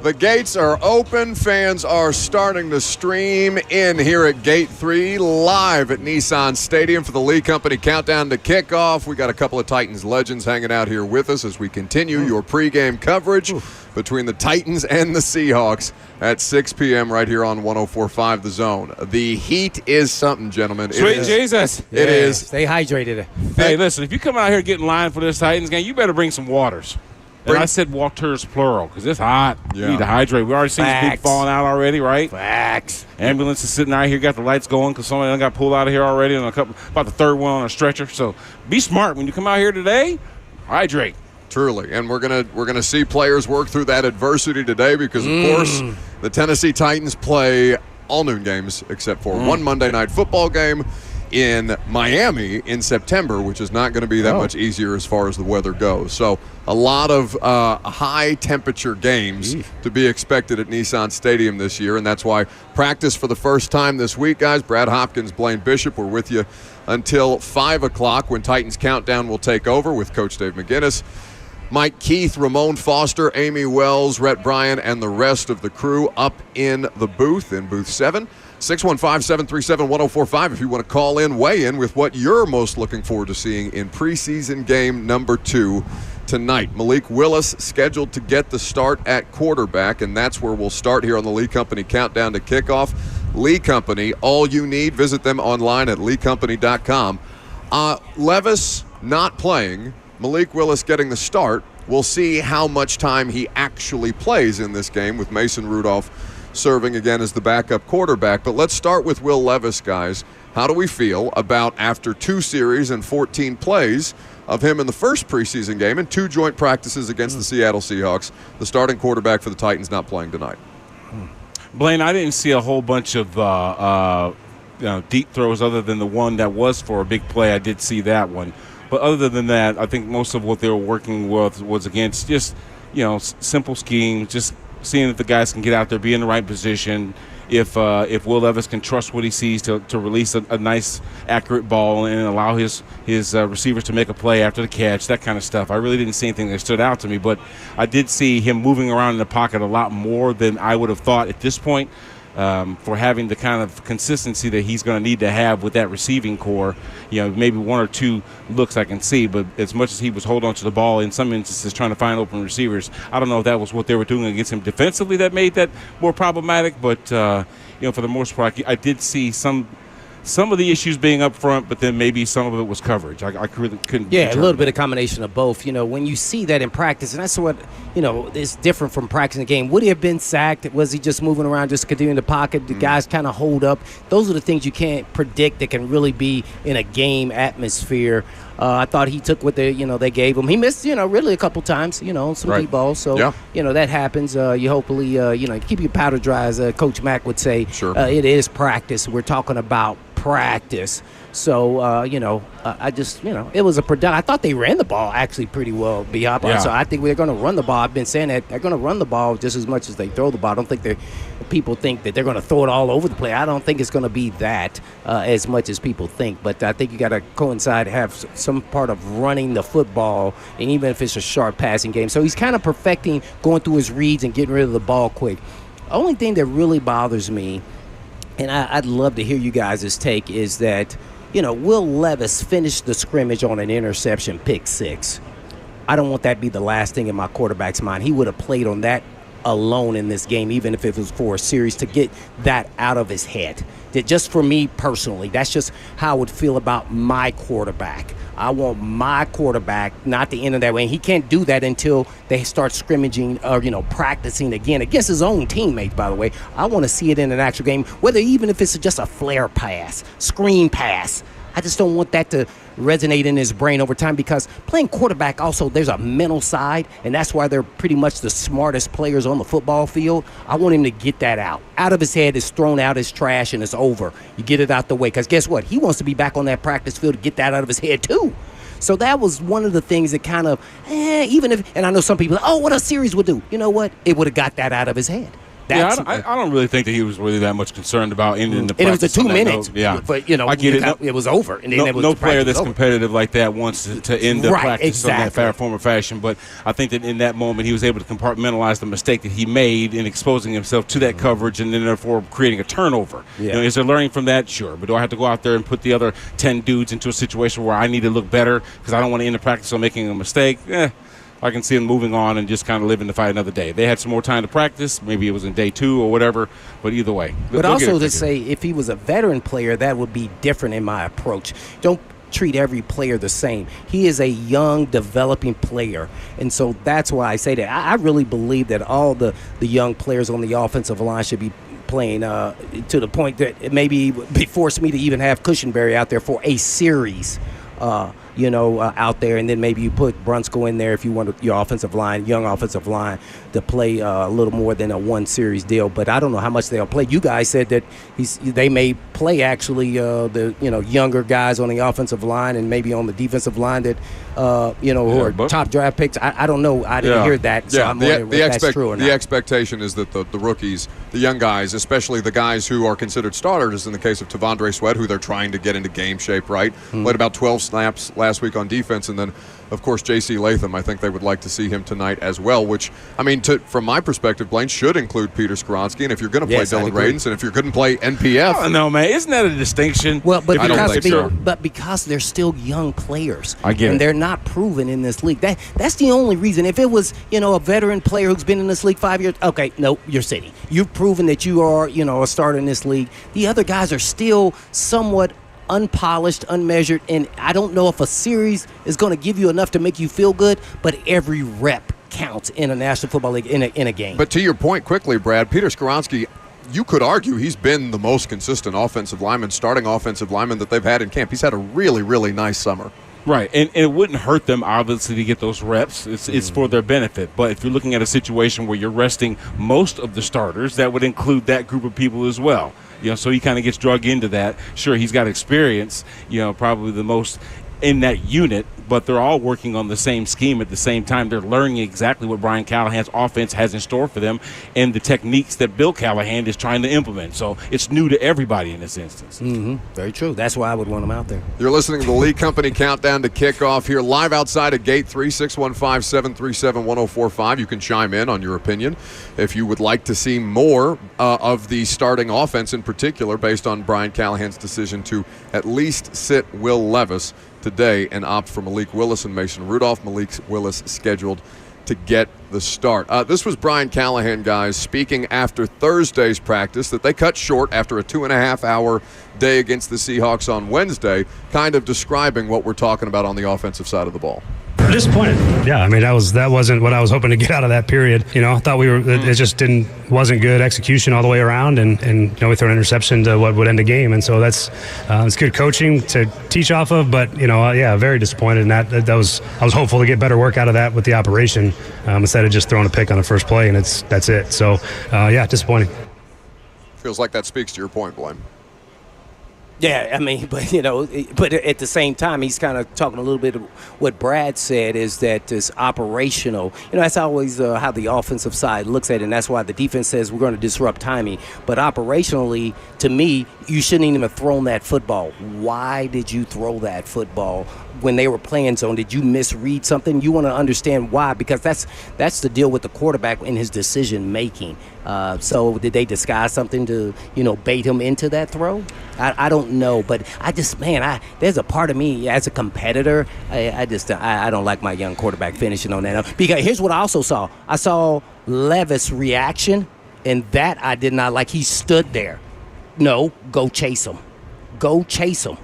The gates are open. Fans are starting to stream in here at Gate 3, live at Nissan Stadium for the Lee Company Countdown to Kickoff. We got a couple of Titans legends hanging out here with us as we continue your pregame coverage between the Titans and the Seahawks at 6 p.m. right here on 104.5 The Zone. The heat is something, gentlemen. Sweet Jesus. It is. Stay hydrated. Hey, listen, if you come out here getting in line for this Titans game, you better bring some waters. And I said waters plural because it's hot. Yeah. You need to hydrate. We already seen this people falling out already, right? Facts. Ambulance is sitting out here, got the lights going because somebody got pulled out of here already, and about the third one on a stretcher. So be smart when you come out here today. Hydrate. Truly, and we're gonna see players work through that adversity today because, of course, the Tennessee Titans play all noon games except for one Monday night football game in Miami in September, which is not going to be that much easier as far as the weather goes. So a lot of high-temperature games to be expected at Nissan Stadium this year, and that's why practice for the first time this week, guys. Brad Hopkins, Blaine Bishop, we're with you until 5 o'clock when Titans Countdown will take over with Coach Dave McGinnis. Mike Keith, Ramon Foster, Amy Wells, Rhett Bryan, and the rest of the crew up in the booth, in Booth 7. 615-737-1045 if you want to call in, weigh in with what you're most looking forward to seeing in preseason game number 2 tonight. Malik Willis scheduled to get the start at quarterback, and that's where we'll start here on the Lee Company Countdown to Kickoff. Lee Company, all you need. Visit them online at leecompany.com. Levis not playing, Malik Willis getting the start. We'll see how much time he actually plays in this game with Mason Rudolph serving again as the backup quarterback. But let's start with Will Levis, guys. How do we feel about, after 2 series and 14 plays of him in the first preseason game and 2 joint practices against the Seattle Seahawks, the starting quarterback for the Titans not playing tonight? Blaine, I didn't see a whole bunch of deep throws other than the one that was for a big play. I did see that one. But other than that, I think most of what they were working with was against just, simple schemes, just seeing if the guys can get out there, be in the right position. If Will Levis can trust what he sees to release a nice, accurate ball and allow his receivers to make a play after the catch, that kind of stuff. I really didn't see anything that stood out to me, but I did see him moving around in the pocket a lot more than I would have thought at this point. For having the kind of consistency that he's going to need to have with that receiving core. Maybe 1 or 2 looks I can see, but as much as he was holding on to the ball in some instances trying to find open receivers, I don't know if that was what they were doing against him defensively that made that more problematic, but for the most part, I did see some of the issues being up front, but then maybe some of it was coverage. I really couldn't. Yeah, a little bit of combination of both. When you see that in practice, and that's what, is different from practicing the game. Would he have been sacked? Was he just moving around, just continuing the pocket? The guys kind of hold up. Those are the things you can't predict that can really be in a game atmosphere. I thought he took what they gave him. He missed, really a couple times, some deep balls. So, that happens. You hopefully, keep your powder dry, as Coach Mack would say. Sure. It is practice. We're talking about practice. So, I just, it was a production. I thought they ran the ball actually pretty well, B-Hop. Yeah. So I think they're going to run the ball. I've been saying that they're going to run the ball just as much as they throw the ball. I don't think people think that they're going to throw it all over the play. I don't think it's going to be that as much as people think. But I think you got to coincide, have some part of running the football, and even if it's a sharp passing game. So he's kind of perfecting going through his reads and getting rid of the ball quick. The only thing that really bothers me, and I'd love to hear you guys' take, is that, Will Levis finished the scrimmage on an interception, pick 6. I don't want that to be the last thing in my quarterback's mind. He would have played on that alone in this game, even if it was for a series, to get that out of his head. That just for me personally, that's just how I would feel about my quarterback. I want my quarterback not to end in that way. And he can't do that until they start scrimmaging or, practicing again against his own teammates, by the way. I want to see it in an actual game, whether even if it's just a flare pass, screen pass. I just don't want that to resonate in his brain over time, because playing quarterback also, there's a mental side, and that's why they're pretty much the smartest players on the football field. I want him to get that out of his head. It's thrown out as trash and it's over. You get it out the way, because guess what? He wants to be back on that practice field to get that out of his head too. So that was one of the things that kind of, even if, and I know some people, what a series would do. You know what? It would have got that out of his head. I don't really think that he was really that much concerned about ending the and practice. it was a 2 minutes. Yeah, but I get it. It was over. And then no player that's competitive like that wants to end the practice in that form or fashion. But I think that in that moment he was able to compartmentalize the mistake that he made in exposing himself to that coverage and then therefore creating a turnover. Yeah. Is there learning from that? Sure. But do I have to go out there and put the other 10 dudes into a situation where I need to look better because I don't want to end the practice on making a mistake? I can see him moving on and just kind of living to fight another day. They had some more time to practice. Maybe it was in day 2 or whatever. But either way. But also to say if he was a veteran player, that would be different in my approach. Don't treat every player the same. He is a young, developing player. And so that's why I say that. I really believe that all the young players on the offensive line should be playing to the point that it maybe forced me to even have Cushenberry out there for a series. Out there, and then maybe you put Brunskill in there if you want your offensive line, young offensive line, to play a little more than a 1 series deal. But I don't know how much they'll play. You guys said that they may play actually the younger guys on the offensive line and maybe on the defensive line that who are top draft picks. I don't know. I didn't hear that. So I'm wondering if that's true or not. The expectation is that the rookies, the young guys, especially the guys who are considered starters, in the case of Tavondre Sweat, who they're trying to get into game shape, right? Played about 12 snaps last week on defense, and then of course J.C. Latham. I think they would like to see him tonight as well, which from my perspective, Blaine, should include Peter Skoronski. And if you're going to play Dylan Radins, and if you're going to play NPF, I don't know, man, isn't that a distinction? Well, but so. Because they're still young players, I get and it. they're not proven in this league. That's the only reason. If it was a veteran player who's been in this league 5 years, okay, no, you're City. You've proven that you are a starter in this league. The other guys are still somewhat unpolished, unmeasured, and I don't know if a series is going to give you enough to make you feel good, but every rep counts in a National Football League in a game. But to your point quickly, Brad, Peter Skoronski, you could argue he's been the most consistent starting offensive lineman that they've had in camp. He's had a really, really nice summer. Right, and it wouldn't hurt them, obviously, to get those reps. It's for their benefit. But if you're looking at a situation where you're resting most of the starters, that would include that group of people as well. So he kind of gets drug into that. Sure, he's got experience, probably the most in that unit, but they're all working on the same scheme at the same time. They're learning exactly what Brian Callahan's offense has in store for them and the techniques that Bill Callahan is trying to implement. So it's new to everybody in this instance. Very true. That's why I would want them out there. You're listening to the Lee Company Countdown to Kickoff here live outside of Gate 3, 615-737-1045. You can chime in on your opinion if you would like to see more of the starting offense in particular based on Brian Callahan's decision to at least sit Will Levis today and opt for Malik Willis and Mason Rudolph. Malik Willis scheduled to get the start. This was Brian Callahan, guys, speaking after Thursday's practice that they cut short after a 2.5-hour day against the Seahawks on Wednesday, kind of describing what we're talking about on the offensive side of the ball. Disappointed. Yeah, I mean that wasn't what I was hoping to get out of that period. I thought it just wasn't good execution all the way around, and we threw an interception to what would end a game, and so it's good coaching to teach off of. But very disappointed in that. I was hopeful to get better work out of that with the operation instead of just throwing a pick on the first play, and that's it. So disappointing. Feels like that speaks to your point, Blaine. Yeah, I mean, but at the same time, he's kind of talking a little bit of what Brad said is that it's operational. That's always how the offensive side looks at it, and that's why the defense says we're going to disrupt timing. But operationally, to me, you shouldn't even have thrown that football. Why did you throw that football when they were playing zone? Did you misread something? You want to understand why, because that's the deal with the quarterback in his decision making. So did they disguise something to bait him into that throw? I don't know, but there's a part of me as a competitor. I don't like my young quarterback finishing on that. Because here's what I also saw. I saw Levis' reaction, and that I did not like. He stood there. No, go chase him. Go chase him.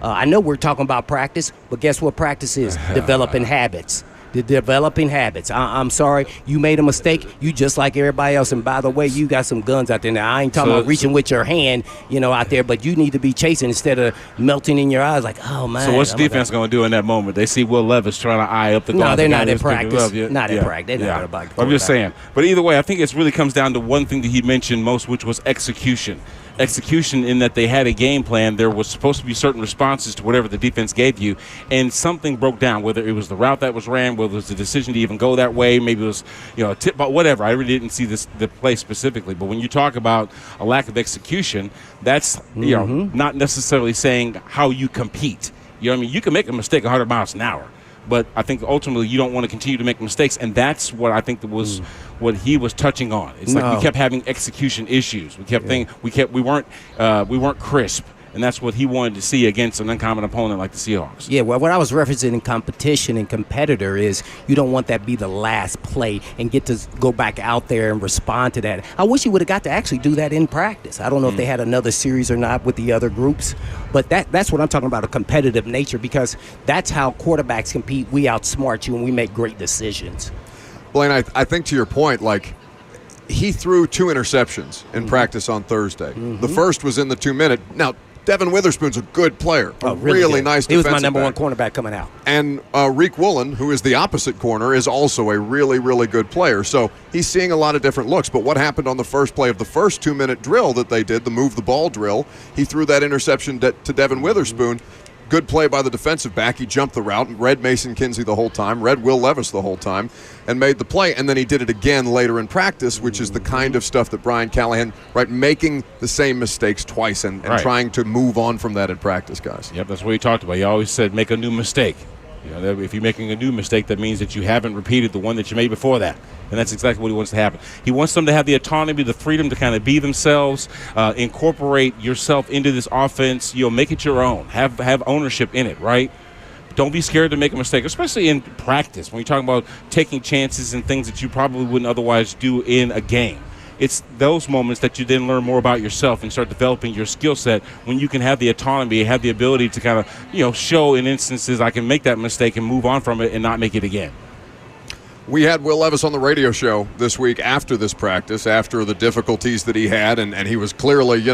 I know we're talking about practice, but guess what practice is? Developing habits. The developing habits. I'm sorry, you made a mistake. You just like everybody else. And by the way, you got some guns out there. Now, I ain't talking about reaching with your hand, out there, but you need to be chasing instead of melting in your eyes like, oh, man. So what's the defense going to do in that moment? They see Will Levis trying to eye up the guy. No, they're not in practice. Not in practice. They're not about I'm just saying. But either way, I think it really comes down to one thing that he mentioned most, which was execution. execution in that they had a game plan. There was supposed to be certain responses to whatever the defense gave you, and something broke down, whether it was the route that was ran, whether it was the decision to even go that way, maybe it was a tip ball, whatever. I really didn't see the play specifically, but when you talk about a lack of execution, that's not necessarily saying how you compete. You know what I mean? You can make a mistake 100 miles an hour, but I think ultimately you don't want to continue to make mistakes, and that's what I think that was what he was touching on. It's like we kept having execution issues. We kept we weren't crisp, and that's what he wanted to see against an uncommon opponent like the Seahawks. Yeah, well, what I was referencing in competition and competitor is you don't want that to be the last play and get to go back out there and respond to that. I wish he would have got to actually do that in practice. I don't know if they had another series or not with the other groups, but that's what I'm talking about, a competitive nature, because that's how quarterbacks compete. We outsmart you and we make great decisions. Blaine, I think to your point, like, he threw 2 interceptions in practice on Thursday. The first was in the 2-minute. Now, Devin Witherspoon's a good player. Really nice defensive back. He was my number 1 cornerback coming out. And Reek Woolen, who is the opposite corner, is also a really, really good player. So he's seeing a lot of different looks. But what happened on the first play of the first 2-minute drill that they did, the move the ball drill, he threw that interception to Devin Witherspoon. Good play by the defensive back. He jumped the route and read Mason Kinsey the whole time, read Will Levis the whole time, and made the play. And then he did it again later in practice, which is the kind of stuff that Brian Callahan, making the same mistakes twice and trying to move on from that in practice, guys. Yep, that's what he talked about. He always said make a new mistake. If you're making a new mistake, that means that you haven't repeated the one that you made before that. And that's exactly what he wants to happen. He wants them to have the autonomy, the freedom to kind of be themselves, incorporate yourself into this offense, make it your own, have ownership in it, right? Don't be scared to make a mistake, especially in practice when you're talking about taking chances and things that you probably wouldn't otherwise do in a game. It's those moments that you then learn more about yourself and start developing your skill set when you can have the autonomy, have the ability to kind of, show in instances I can make that mistake and move on from it and not make it again. We had Will Levis on the radio show this week after this practice, after the difficulties that he had, and he was clearly,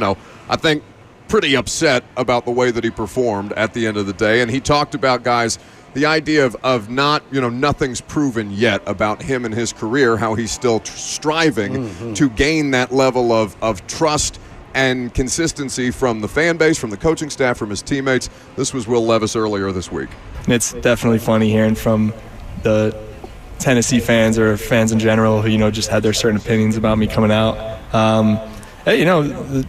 I think pretty upset about the way that he performed at the end of the day. And he talked about, guys, the idea of not, nothing's proven yet about him and his career, how he's still striving to gain that level of trust and consistency from the fan base, from the coaching staff, from his teammates. This was Will Levis earlier this week. It's definitely funny hearing from the Tennessee fans or fans in general who, just had their certain opinions about me coming out. The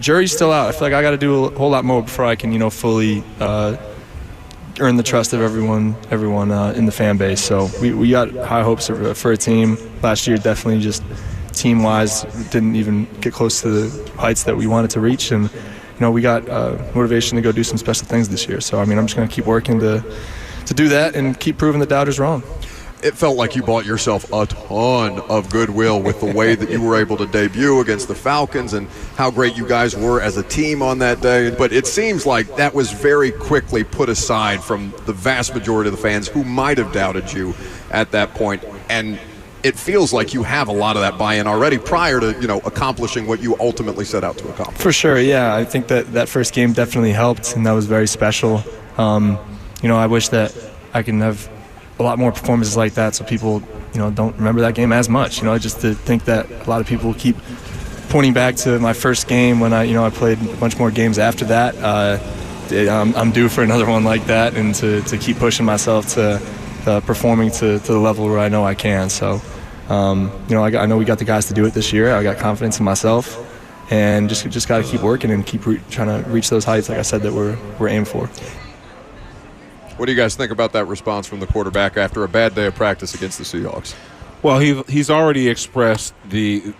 jury's still out. I feel like I got to do a whole lot more before I can, fully earn the trust of everyone in the fan base. So we got high hopes for a team. Last year, definitely just team-wise, didn't even get close to the heights that we wanted to reach. And, we got motivation to go do some special things this year. So, I'm just going to keep working to do that and keep proving the doubters wrong. It felt like you bought yourself a ton of goodwill with the way that you were able to debut against the Falcons and how great you guys were as a team on that day. But it seems like that was very quickly put aside from the vast majority of the fans who might have doubted you at that point. And it feels like you have a lot of that buy-in already prior to, accomplishing what you ultimately set out to accomplish. For sure, yeah. I think that first game definitely helped, and that was very special. I wish that I can have a lot more performances like that so people, don't remember that game as much. Just to think that a lot of people keep pointing back to my first game when I played a bunch more games after that. I'm due for another one like that, and to keep pushing myself to performing to the level where I know I can. So, I know we got the guys to do it this year. I got confidence in myself, and just got to keep working and keep trying to reach those heights, like I said, that we're aiming for. What do you guys think about that response from the quarterback after a bad day of practice against the Seahawks? Well, he's already expressed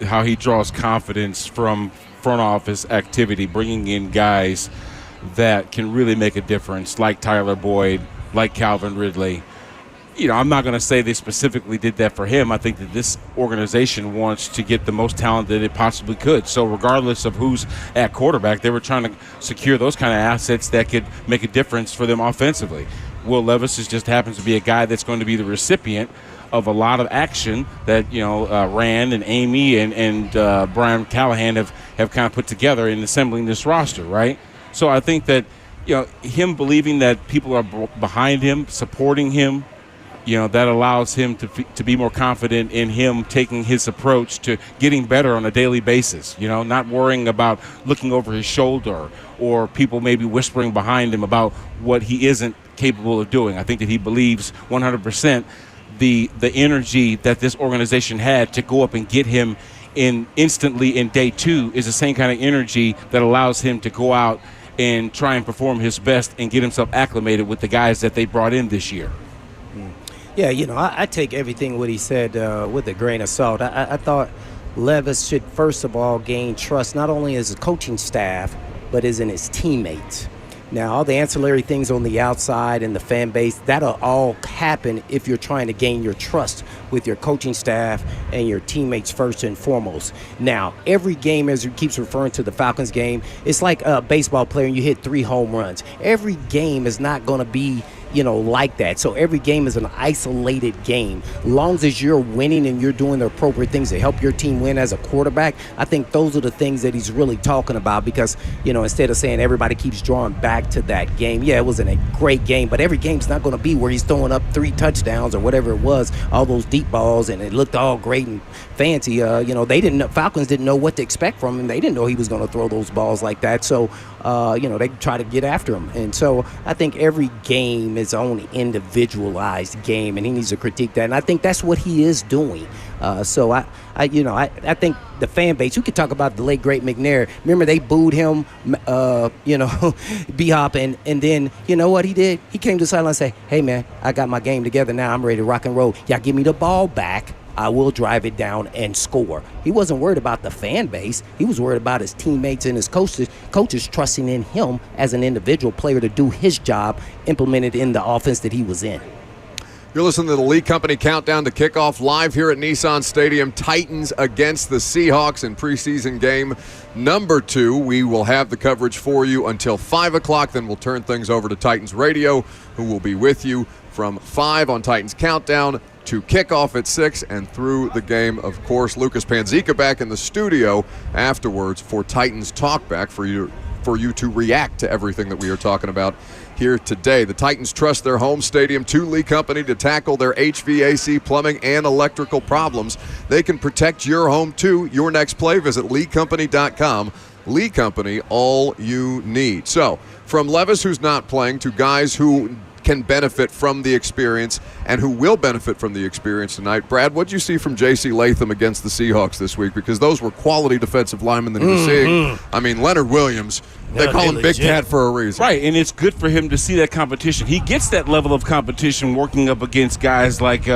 how he draws confidence from front office activity, bringing in guys that can really make a difference, like Tyler Boyd, like Calvin Ridley. I'm not going to say they specifically did that for him. I think that this organization wants to get the most talent that it possibly could. So regardless of who's at quarterback, they were trying to secure those kind of assets that could make a difference for them offensively. Will Levis just happens to be a guy that's going to be the recipient of a lot of action that, Rand and Amy and Brian Callahan have kind of put together in assembling this roster, right? So I think that, him believing that people are behind him, supporting him, that allows him to be more confident in him taking his approach to getting better on a daily basis, not worrying about looking over his shoulder or people maybe whispering behind him about what he isn't capable of doing. I think that he believes 100% the energy that this organization had to go up and get him instantly in day 2 is the same kind of energy that allows him to go out and try and perform his best and get himself acclimated with the guys that they brought in this year. Yeah, I take everything what he said with a grain of salt. I thought Levis should, first of all, gain trust not only as a coaching staff, but as in his teammates. Now, all the ancillary things on the outside and the fan base, that'll all happen if you're trying to gain your trust with your coaching staff and your teammates first and foremost. Now, every game, as he keeps referring to the Falcons game, it's like a baseball player and you hit 3 home runs. Every game is not going to be like that. So every game is an isolated game. Long as you're winning and you're doing the appropriate things to help your team win as a quarterback, I think those are the things that he's really talking about because, instead of saying everybody keeps drawing back to that game, yeah, it wasn't a great game, but every game's not going to be where he's throwing up 3 touchdowns or whatever it was, all those deep balls, and it looked all great and fancy. Falcons didn't know what to expect from him. They didn't know he was going to throw those balls like that. So, they try to get after him. And so I think every game is own individualized game, and he needs to critique that. And I think that's what he is doing. So I think the fan base. You could talk about the late great McNair. Remember they booed him, B-Hop, and then you know what he did? He came to the sideline and said, "Hey man, I got my game together now. I'm ready to rock and roll. Y'all give me the ball back. I will drive it down and score." He wasn't worried about the fan base. He was worried about his teammates and his coaches trusting in him as an individual player to do his job, implemented in the offense that he was in. You're listening to the Lee Company Countdown to Kickoff live here at Nissan Stadium. Titans against the Seahawks in preseason game number 2. We will have the coverage for you until 5 o'clock. Then we'll turn things over to Titans Radio, who will be with you from 5 on Titans Countdown to kickoff at 6 and through the game, of course. Lucas Panzica back in the studio afterwards for Titans Talkback for you to react to everything that we are talking about here today. The Titans trust their home stadium to Lee Company to tackle their HVAC, plumbing, and electrical problems. They can protect your home too. Your next play, visit LeeCompany.com. Lee Company, all you need. So, from Levis, who's not playing, to guys who can benefit from the experience and who will benefit from the experience tonight. Brad, what did you see from J.C. Latham against the Seahawks this week? Because those were quality defensive linemen that he was seeing. I mean, Leonard Williams, they call him Big Cat for a reason. Right, and it's good for him to see that competition. He gets that level of competition working up against guys like,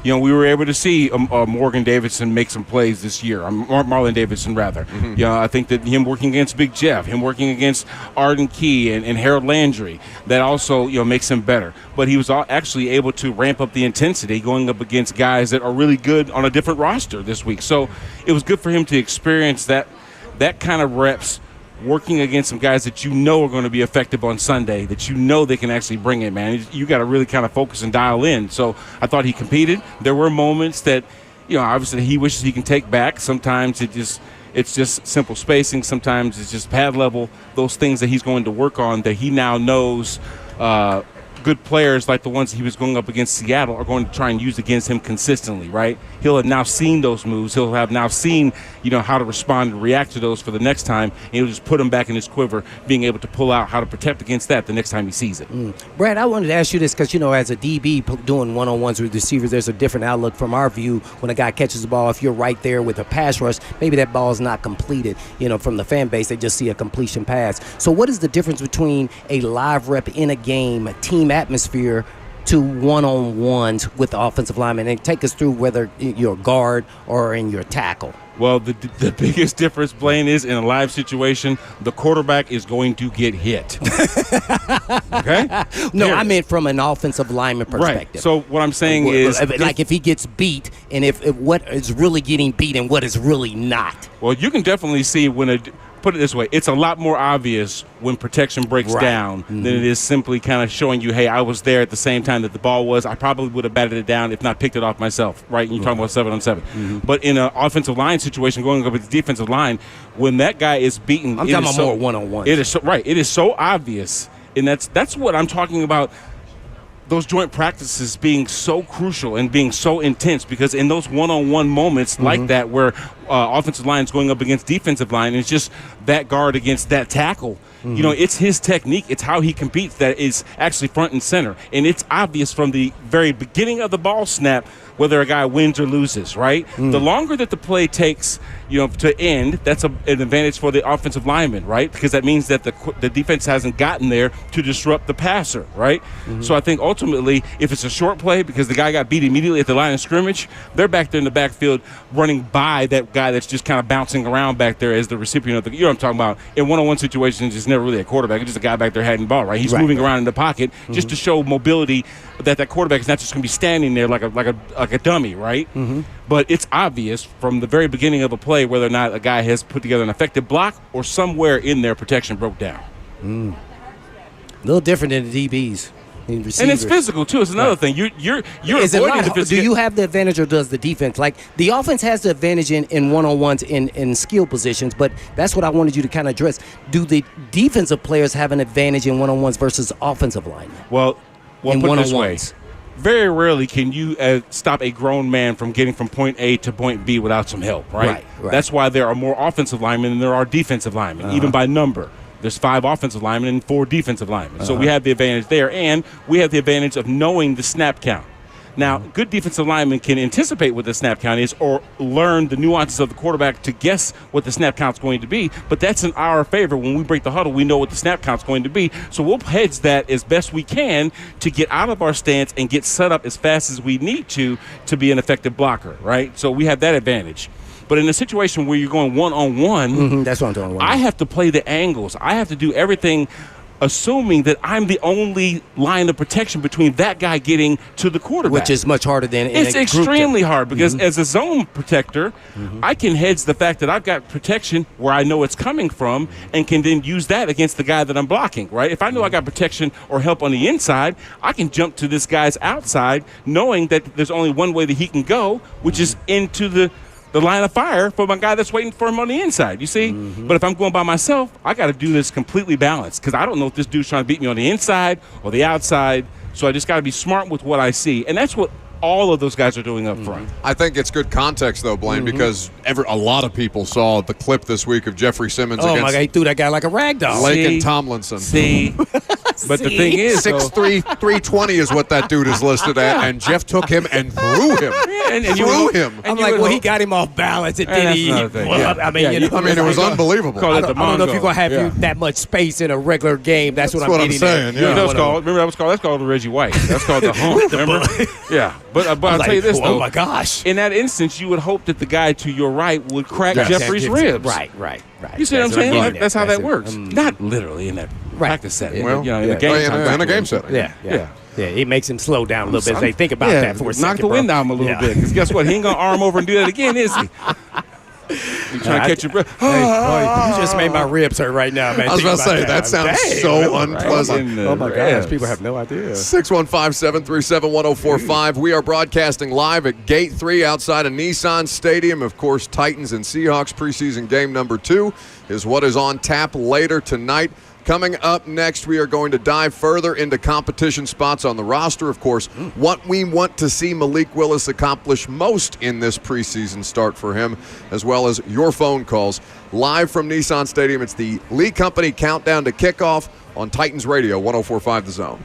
we were able to see Morgan Davidson make some plays this year. Marlon Davidson, rather. Mm-hmm. I think that him working against Big Jeff, him working against Arden Key and Harold Landry, that also, makes him better. But he was actually able to ramp up the intensity going up against guys that are really good on a different roster this week. So it was good for him to experience that kind of reps working against some guys that are going to be effective on Sunday, that they can actually bring it, man. You got to really kind of focus and dial in. So I thought he competed. There were moments that, obviously he wishes he can take back. Sometimes it's just simple spacing. Sometimes it's just pad level. Those things that he's going to work on that he now knows good players like the ones he was going up against Seattle are going to try and use against him consistently, right? He'll have now seen those moves. He'll have now seen, how to respond and react to those for the next time, and he'll just put them back in his quiver, being able to pull out how to protect against that the next time he sees it. Brad, I wanted to ask you this because, as a DB doing one-on-ones with receivers, there's a different outlook from our view when a guy catches the ball. If you're right there with a pass rush, maybe that ball is not completed. From the fan base, they just see a completion pass. So what is the difference between a live rep in a game, a team atmosphere, to one-on-ones with the offensive lineman? And take us through whether you're a guard or in your tackle. Well, the biggest difference, Blaine, is in a live situation, the quarterback is going to get hit. Okay? No, I meant from an offensive lineman perspective. Right. So what I'm saying is, if he gets beat, and if what is really getting beat and what is really not. Well, you can definitely see put it this way, it's a lot more obvious when protection breaks down than it is simply kind of showing you, hey, I was there at the same time that the ball was. I probably would have batted it down if not picked it off myself, right? And you're talking about 7-on-7. But in an offensive line situation going up with the defensive line, when that guy is beaten, I'm talking about more one-on-one. It is so obvious, and that's what I'm talking about. those joint practices being so crucial and being so intense, because in those one-on-one moments like that where offensive line is going up against defensive line, it's just that guard against that tackle. You know, it's his technique. It's how he competes that is actually front and center. And it's obvious from the very beginning of the ball snap whether a guy wins or loses, right? The longer that the play takes, to end, that's an advantage for the offensive lineman, right? Because that means that the defense hasn't gotten there to disrupt the passer, right? So I think ultimately, if it's a short play because the guy got beat immediately at the line of scrimmage, they're back there in the backfield running by that guy that's just kind of bouncing around back there as the recipient of the, what I'm talking about. In one-on-one situations, it's never really a quarterback. It's just a guy back there heading the ball, right? He's moving around in the pocket just to show mobility that quarterback is not just going to be standing there like a dummy, right? But it's obvious from the very beginning of a play whether or not a guy has put together an effective block or somewhere in there protection broke down. A little different than the DBs. And it's physical too. It's another thing. You're avoiding the physical. Do you have the advantage or does the defense? Like the offense has the advantage in one-on-ones in skill positions, but that's what I wanted you to kind of address. Do the defensive players have an advantage in one-on-ones versus offensive linemen? Well, in put it this way. one-on-ones. Very rarely can you stop a grown man from getting from point A to point B without some help, right? That's why there are more offensive linemen than there are defensive linemen, even by number. There's 5 offensive linemen and 4 defensive linemen. So we have the advantage there, and we have the advantage of knowing the snap count. Now, good defensive linemen can anticipate what the snap count is or learn the nuances of the quarterback to guess what the snap count's going to be, but that's in our favor. When we break the huddle, we know what the snap count's going to be, so we'll hedge that as best we can to get out of our stance and get set up as fast as we need to be an effective blocker, right? So we have that advantage. But in a situation where you're going one-on-one, that's what I'm talking about. I have to play the angles. I have to do everything assuming that I'm the only line of protection between that guy getting to the quarterback. Which is much harder than it's extremely hard because as a zone protector, I can hedge the fact that I've got protection where I know it's coming from and can then use that against the guy that I'm blocking, right? If I know I got protection or help on the inside, I can jump to this guy's outside knowing that there's only one way that he can go, which is into the line of fire for my guy that's waiting for him on the inside, you see? But if I'm going by myself, I got to do this completely balanced because I don't know if this dude's trying to beat me on the inside or the outside, so I just got to be smart with what I see. And that's what all of those guys are doing up front. I think it's good context, though, Blaine, because a lot of people saw the clip this week of Jeffrey Simmons my against God, he threw that guy like a rag doll. Laken Tomlinson. But the thing is, 6'3", 320 is what that dude is listed at, and Jeff took him and threw him. I'm like, he got him off balance. It did he? I mean, it was unbelievable. I don't know if you're going to have that much space in a regular game. That's what I'm saying. Yeah. That's called the Reggie White. That's called the hump, remember? Yeah. But I'll tell you this, though. Oh, my gosh. In that instance, you would hope that the guy to your right would crack Jeffrey's ribs. Right. You see what I'm saying? That's how that works. Not literally in that practice setting, but in a game setting. Yeah, it makes him slow down a little bit as they think about that for a second. Knock the wind down a little bit. Because guess what? He ain't going to arm over and do that again, is he? You trying to catch your breath. You just made my ribs hurt right now, man. I was about to say, that sounds so unpleasant. Oh, my gosh. People have no idea. 615-737-1045. We are broadcasting live at Gate 3 outside of Nissan Stadium. Of course, Titans and Seahawks preseason game number 2 is what is on tap later tonight. Coming up next, we are going to dive further into competition spots on the roster. Of course, what we want to see Malik Willis accomplish most in this preseason start for him, as well as your phone calls. Live from Nissan Stadium, it's the Lee Company Countdown to Kickoff on Titans Radio, 104.5 The Zone.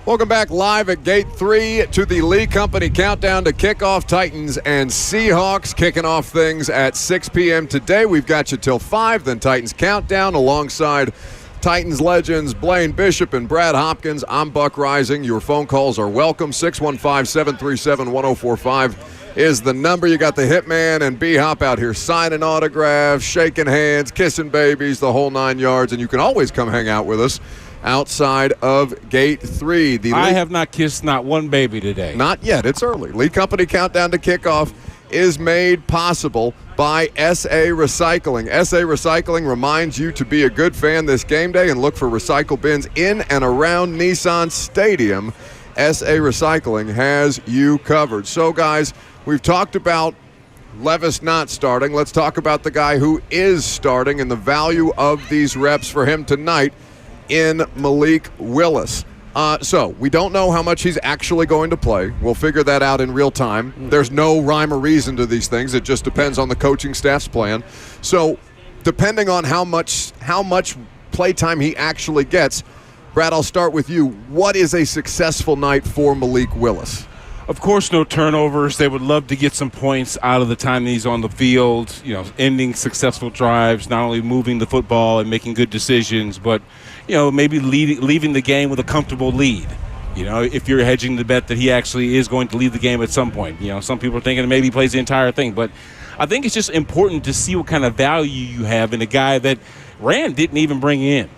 Welcome back live at Gate 3 to the Lee Company Countdown to Kickoff. Titans and Seahawks kicking off things at 6 p.m. today. We've got you till 5, then Titans Countdown alongside Titans legends Blaine Bishop and Brad Hopkins. I'm Buck Reising. Your phone calls are welcome. 615-737-1045 is the number. You got the Hitman and B-Hop out here signing autographs, shaking hands, kissing babies, the whole 9 yards. And you can always come hang out with us outside of Gate 3. I have not kissed not one baby today. Not yet. It's early. Lee Company Countdown to Kickoff is made possible by SA Recycling. SA Recycling reminds you to be a good fan this game day and look for recycle bins in and around Nissan Stadium. SA Recycling has you covered. So, guys, we've talked about Levis not starting. Let's talk about the guy who is starting and the value of these reps for him tonight in Malik Willis. So we don't know how much he's actually going to play. We'll figure that out in real time. There's no rhyme or reason to these things. It just depends on the coaching staff's plan. So depending on how much play time he actually gets, Brad, I'll start with you. What is a successful night for Malik Willis? Of course, no turnovers. They would love to get some points out of the time that he's on the field, ending successful drives, not only moving the football and making good decisions, but, maybe leaving the game with a comfortable lead. If you're hedging the bet that he actually is going to leave the game at some point. Some people are thinking maybe he plays the entire thing. But I think it's just important to see what kind of value you have in a guy that Rand didn't even bring in.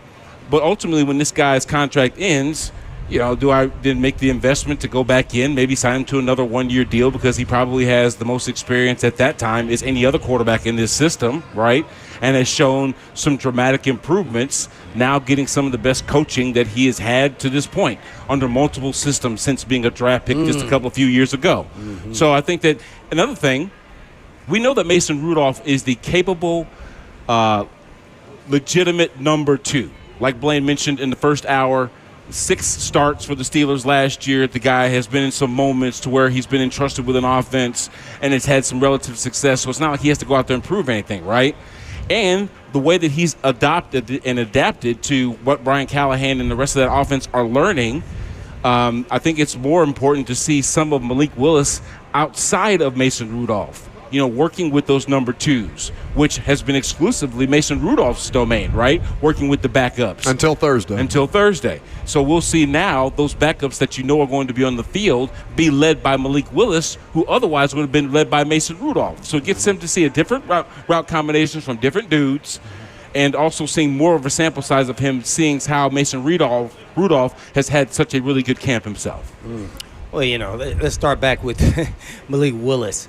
But ultimately, when this guy's contract ends, do I then make the investment to go back in, maybe sign him to another one-year deal because he probably has the most experience at that time as any other quarterback in this system, right? And has shown some dramatic improvements, now getting some of the best coaching that he has had to this point under multiple systems since being a draft pick just a few years ago. Mm-hmm. So I think that another thing, we know that Mason Rudolph is the capable, legitimate number 2. Like Blaine mentioned in the first hour, 6 starts for the Steelers last year. The guy has been in some moments to where he's been entrusted with an offense and has had some relative success. So it's not like he has to go out there and prove anything, right? And the way that he's adopted and adapted to what Brian Callahan and the rest of that offense are learning, I think it's more important to see some of Malik Willis outside of Mason Rudolph, working with those number 2s, which has been exclusively Mason Rudolph's domain, right? Working with the backups. Until Thursday. So we'll see now those backups that are going to be on the field be led by Malik Willis, who otherwise would have been led by Mason Rudolph. So it gets him to see a different route combinations from different dudes, and also seeing more of a sample size of him, seeing how Mason Rudolph has had such a really good camp himself. Well, let's start back with Malik Willis.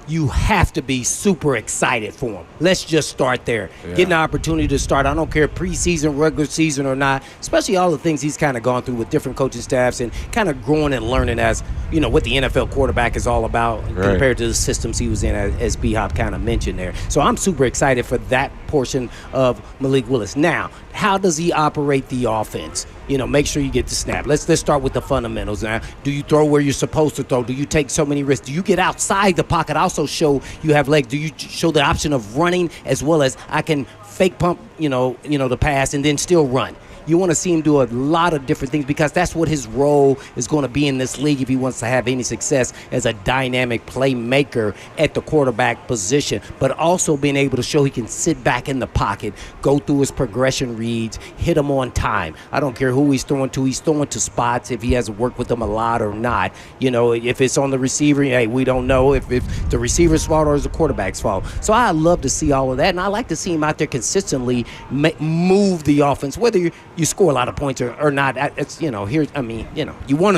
You have to be super excited for him. Let's just start there. Yeah. Getting the opportunity to start, I don't care preseason, regular season or not, especially all the things he's kind of gone through with different coaching staffs and kind of growing and learning as, what the NFL quarterback is all about compared to the systems he was in, as B-Hop kind of mentioned there. So I'm super excited for that portion of Malik Willis. Now, how does he operate the offense? Make sure you get the snap. Let's start with the fundamentals. Now, do you throw where you're supposed to throw? Do you take so many risks? Do you get outside the pocket? Also show you have legs. Do you show the option of running as well as I can fake pump, the pass and then still run? You want to see him do a lot of different things because that's what his role is going to be in this league if he wants to have any success as a dynamic playmaker at the quarterback position, but also being able to show he can sit back in the pocket, go through his progression reads, hit him on time. I don't care who he's throwing to spots if he has worked with them a lot or not. If it's on the receiver, hey, we don't know if the receiver's fault or it's the quarterback's fault. So I love to see all of that, and I like to see him out there consistently move the offense, whether you score a lot of points or not. It's, you want him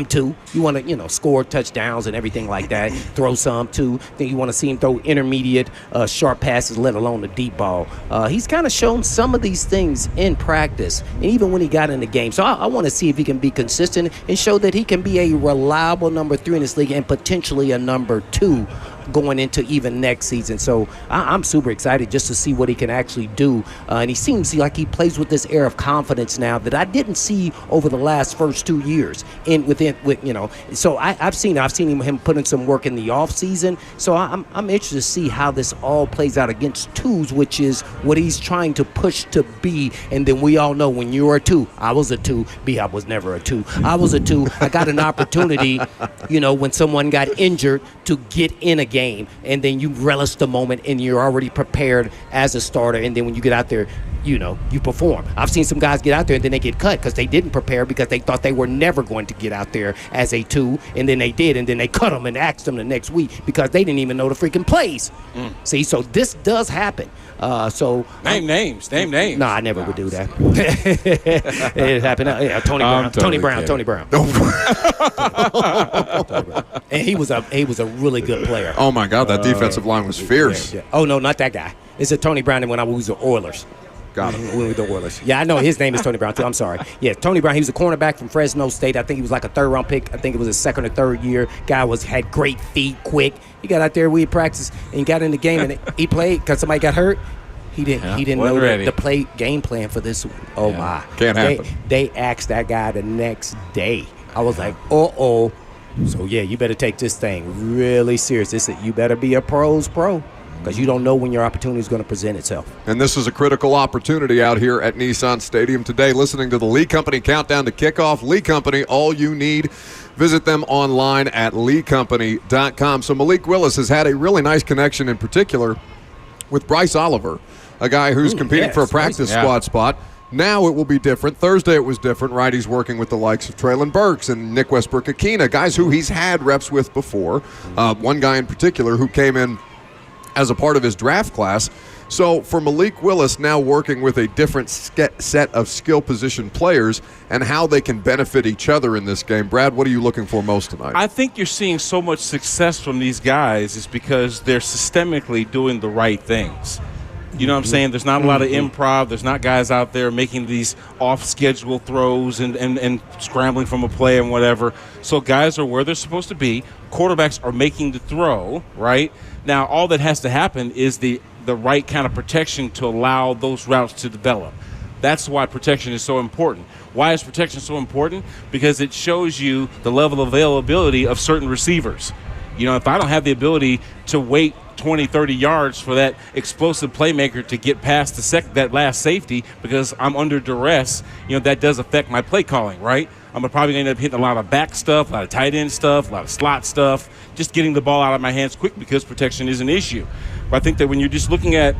to. You want to, score touchdowns and everything like that. Throw some, too. Then you want to see him throw intermediate, sharp passes, let alone the deep ball. He's kind of shown some of these things in practice, and even when he got in the game. So I want to see if he can be consistent and show that he can be a reliable number 3 in this league and potentially a number 2 going into even next season. So I'm super excited just to see what he can actually do. And he seems like he plays with this air of confidence now that I didn't see over the last first 2 years. So I've seen him put in some work in the off season. So I'm interested to see how this all plays out against twos, which is what he's trying to push to be. And then we all know when you're a 2, I was a 2. I was never a 2. I was a 2. I got an opportunity, when someone got injured, to get in a game, and then you relish the moment and you're already prepared as a starter, and then when you get out there, you perform. I've seen some guys get out there and then they get cut because they didn't prepare, because they thought they were never going to get out there as a 2, and then they did, and then they cut them and axed them the next week because they didn't even know the freaking plays. See, so this does happen. Name names. No, I never would do that. It happened. Tony Brown. Tony Brown. And he was a really good player. Oh my God, that defensive line was fierce. Yeah. Oh no, not that guy. It's a Tony Brown when I was the Oilers. Got him. When we were the Oilers. Yeah, I know his name is Tony Brown too. I'm sorry. Yeah, Tony Brown. He was a cornerback from Fresno State. I think he was like a 3rd-round pick. I think it was his 2nd or 3rd year. Guy had great feet, quick. He got out there, we practiced, and he got in the game, and he played because somebody got hurt. He didn't know the game plan for this. Oh my! Can't happen. They asked that guy the next day. I was like, uh-oh. So yeah, you better take this thing really serious. You better be a pro's pro, because you don't know when your opportunity is going to present itself. And this is a critical opportunity out here at Nissan Stadium today. Listening to the Lee Company Countdown to Kickoff. Lee Company, all you need. Visit them online at leecompany.com. So Malik Willis has had a really nice connection in particular with Bryce Oliver, a guy who's competing for a practice squad spot. Now it will be different. Thursday it was different, right? He's working with the likes of Traylon Burks and Nick Westbrook-Akina, guys who he's had reps with before. One guy in particular who came in as a part of his draft class. So for Malik Willis, now working with a different set of skill position players and how they can benefit each other in this game. Brad, what are you looking for most tonight? I think you're seeing so much success from these guys is because they're systemically doing the right things. You know what I'm saying? There's not a lot of improv. There's not guys out there making these off-schedule throws and scrambling from a play and whatever. So guys are where they're supposed to be. Quarterbacks are making the throw, right? Now, all that has to happen is the right kind of protection to allow those routes to develop. That's why protection is so important. Why is protection so important? Because it shows you the level of availability of certain receivers. If I don't have the ability to wait 20, 30 yards for that explosive playmaker to get past that last safety because I'm under duress, that does affect my play calling, right? I'm probably going to end up hitting a lot of back stuff, a lot of tight end stuff, a lot of slot stuff, just getting the ball out of my hands quick because protection is an issue. But I think that when you're just looking at,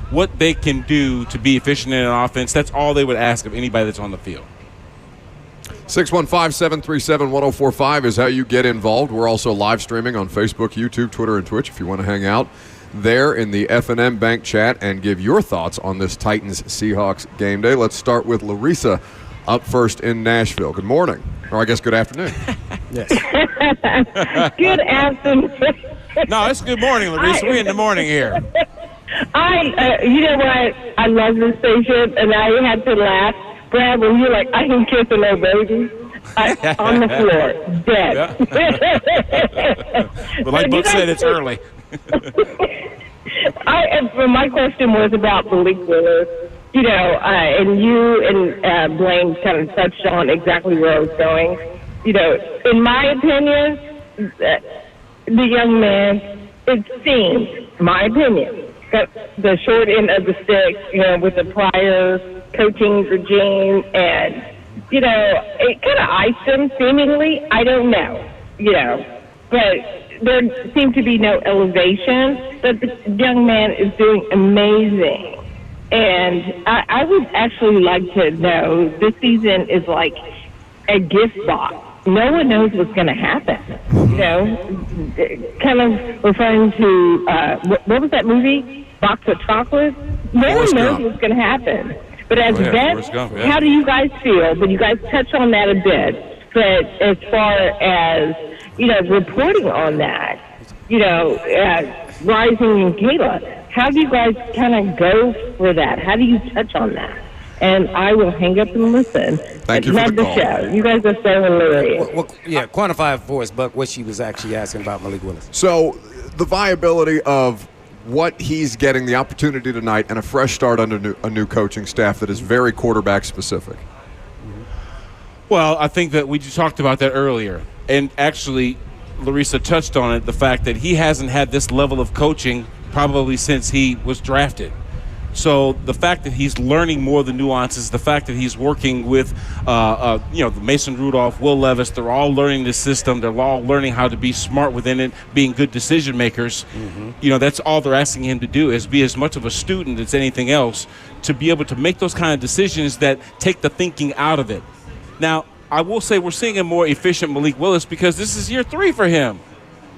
what they can do to be efficient in an offense, that's all they would ask of anybody that's on the field. 615-737-1045 is how you get involved. We're also live streaming on Facebook, YouTube, Twitter, and Twitch if you want to hang out there in the F&M Bank chat and give your thoughts on this Titans-Seahawks game day. Let's start with Larissa up first in Nashville. Good morning. Or I guess good afternoon. Yes. Good afternoon. No, it's good morning, Larissa. We're in the morning here. You know what? I love this station, and I had to laugh. Brad, when you're like, I can kiss a little baby on the floor, dead. But like Buck said, it's early. My question was about Malik Willis. And you and Blaine kind of touched on exactly where I was going. In my opinion, the young man, it seems, my opinion, got the short end of the stick, with the prior coaching regime, and, it kind of iced him, seemingly. I don't know, but there seemed to be no elevation, but the young man is doing amazing. And I would actually like to know, this season is like a gift box. No one knows what's going to happen. Kind of referring to, what was that movie? Box of Chocolates? No one knows what's going to happen. But as vets, how do you guys feel? But you guys touch on that a bit. But as far as, reporting on that, Reising and Kayla, how do you guys kind of go for that? How do you touch on that? and I will hang up and listen. Thank you for Love the call. show. You guys are so hilarious. Quantify for us, Buck, what she was actually asking about Malik Willis. So the viability of what he's getting, the opportunity tonight, and a fresh start under a new coaching staff that is very quarterback specific. Well, I think that we just talked about that earlier. And actually, Larissa touched on it, the fact that he hasn't had this level of coaching probably since he was drafted. So the fact that he's learning more of the nuances, the fact that he's working with, Mason Rudolph, Will Levis, they're all learning the system. They're all learning how to be smart within it, being good decision makers. That's all they're asking him to do, is be as much of a student as anything else, to be able to make those kind of decisions that take the thinking out of it. Now, I will say we're seeing a more efficient Malik Willis because this is year 3 for him.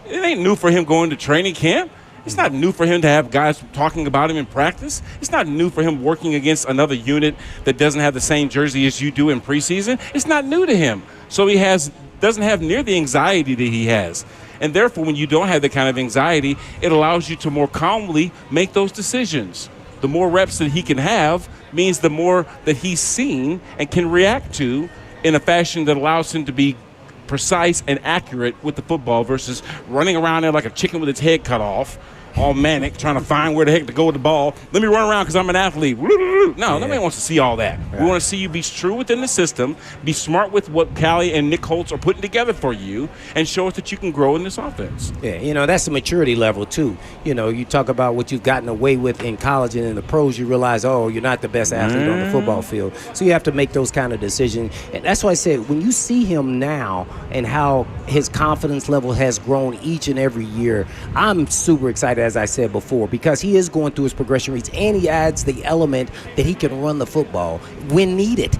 It ain't new for him going to training camp. It's not new for him to have guys talking about him in practice. It's not new for him working against another unit that doesn't have the same jersey as you do in preseason. It's not new to him. So he doesn't have near the anxiety that he has. And therefore, when you don't have that kind of anxiety, it allows you to more calmly make those decisions. The more reps that he can have means the more that he's seen and can react to in a fashion that allows him to be precise and accurate with the football versus running around there like a chicken with its head cut off, all manic, trying to find where the heck to go with the ball. Let me run around because I'm an athlete. No, nobody wants to see all that. Right. We want to see you be true within the system, be smart with what Callie and Nick Holtz are putting together for you, and show us that you can grow in this offense. Yeah, that's the maturity level, too. You talk about what you've gotten away with in college and in the pros, you realize, you're not the best athlete on the football field. So you have to make those kind of decisions. And that's why I said, when you see him now and how his confidence level has grown each and every year, I'm super excited, as I said before, because he is going through his progression reads, and he adds the element that he can run the football when needed.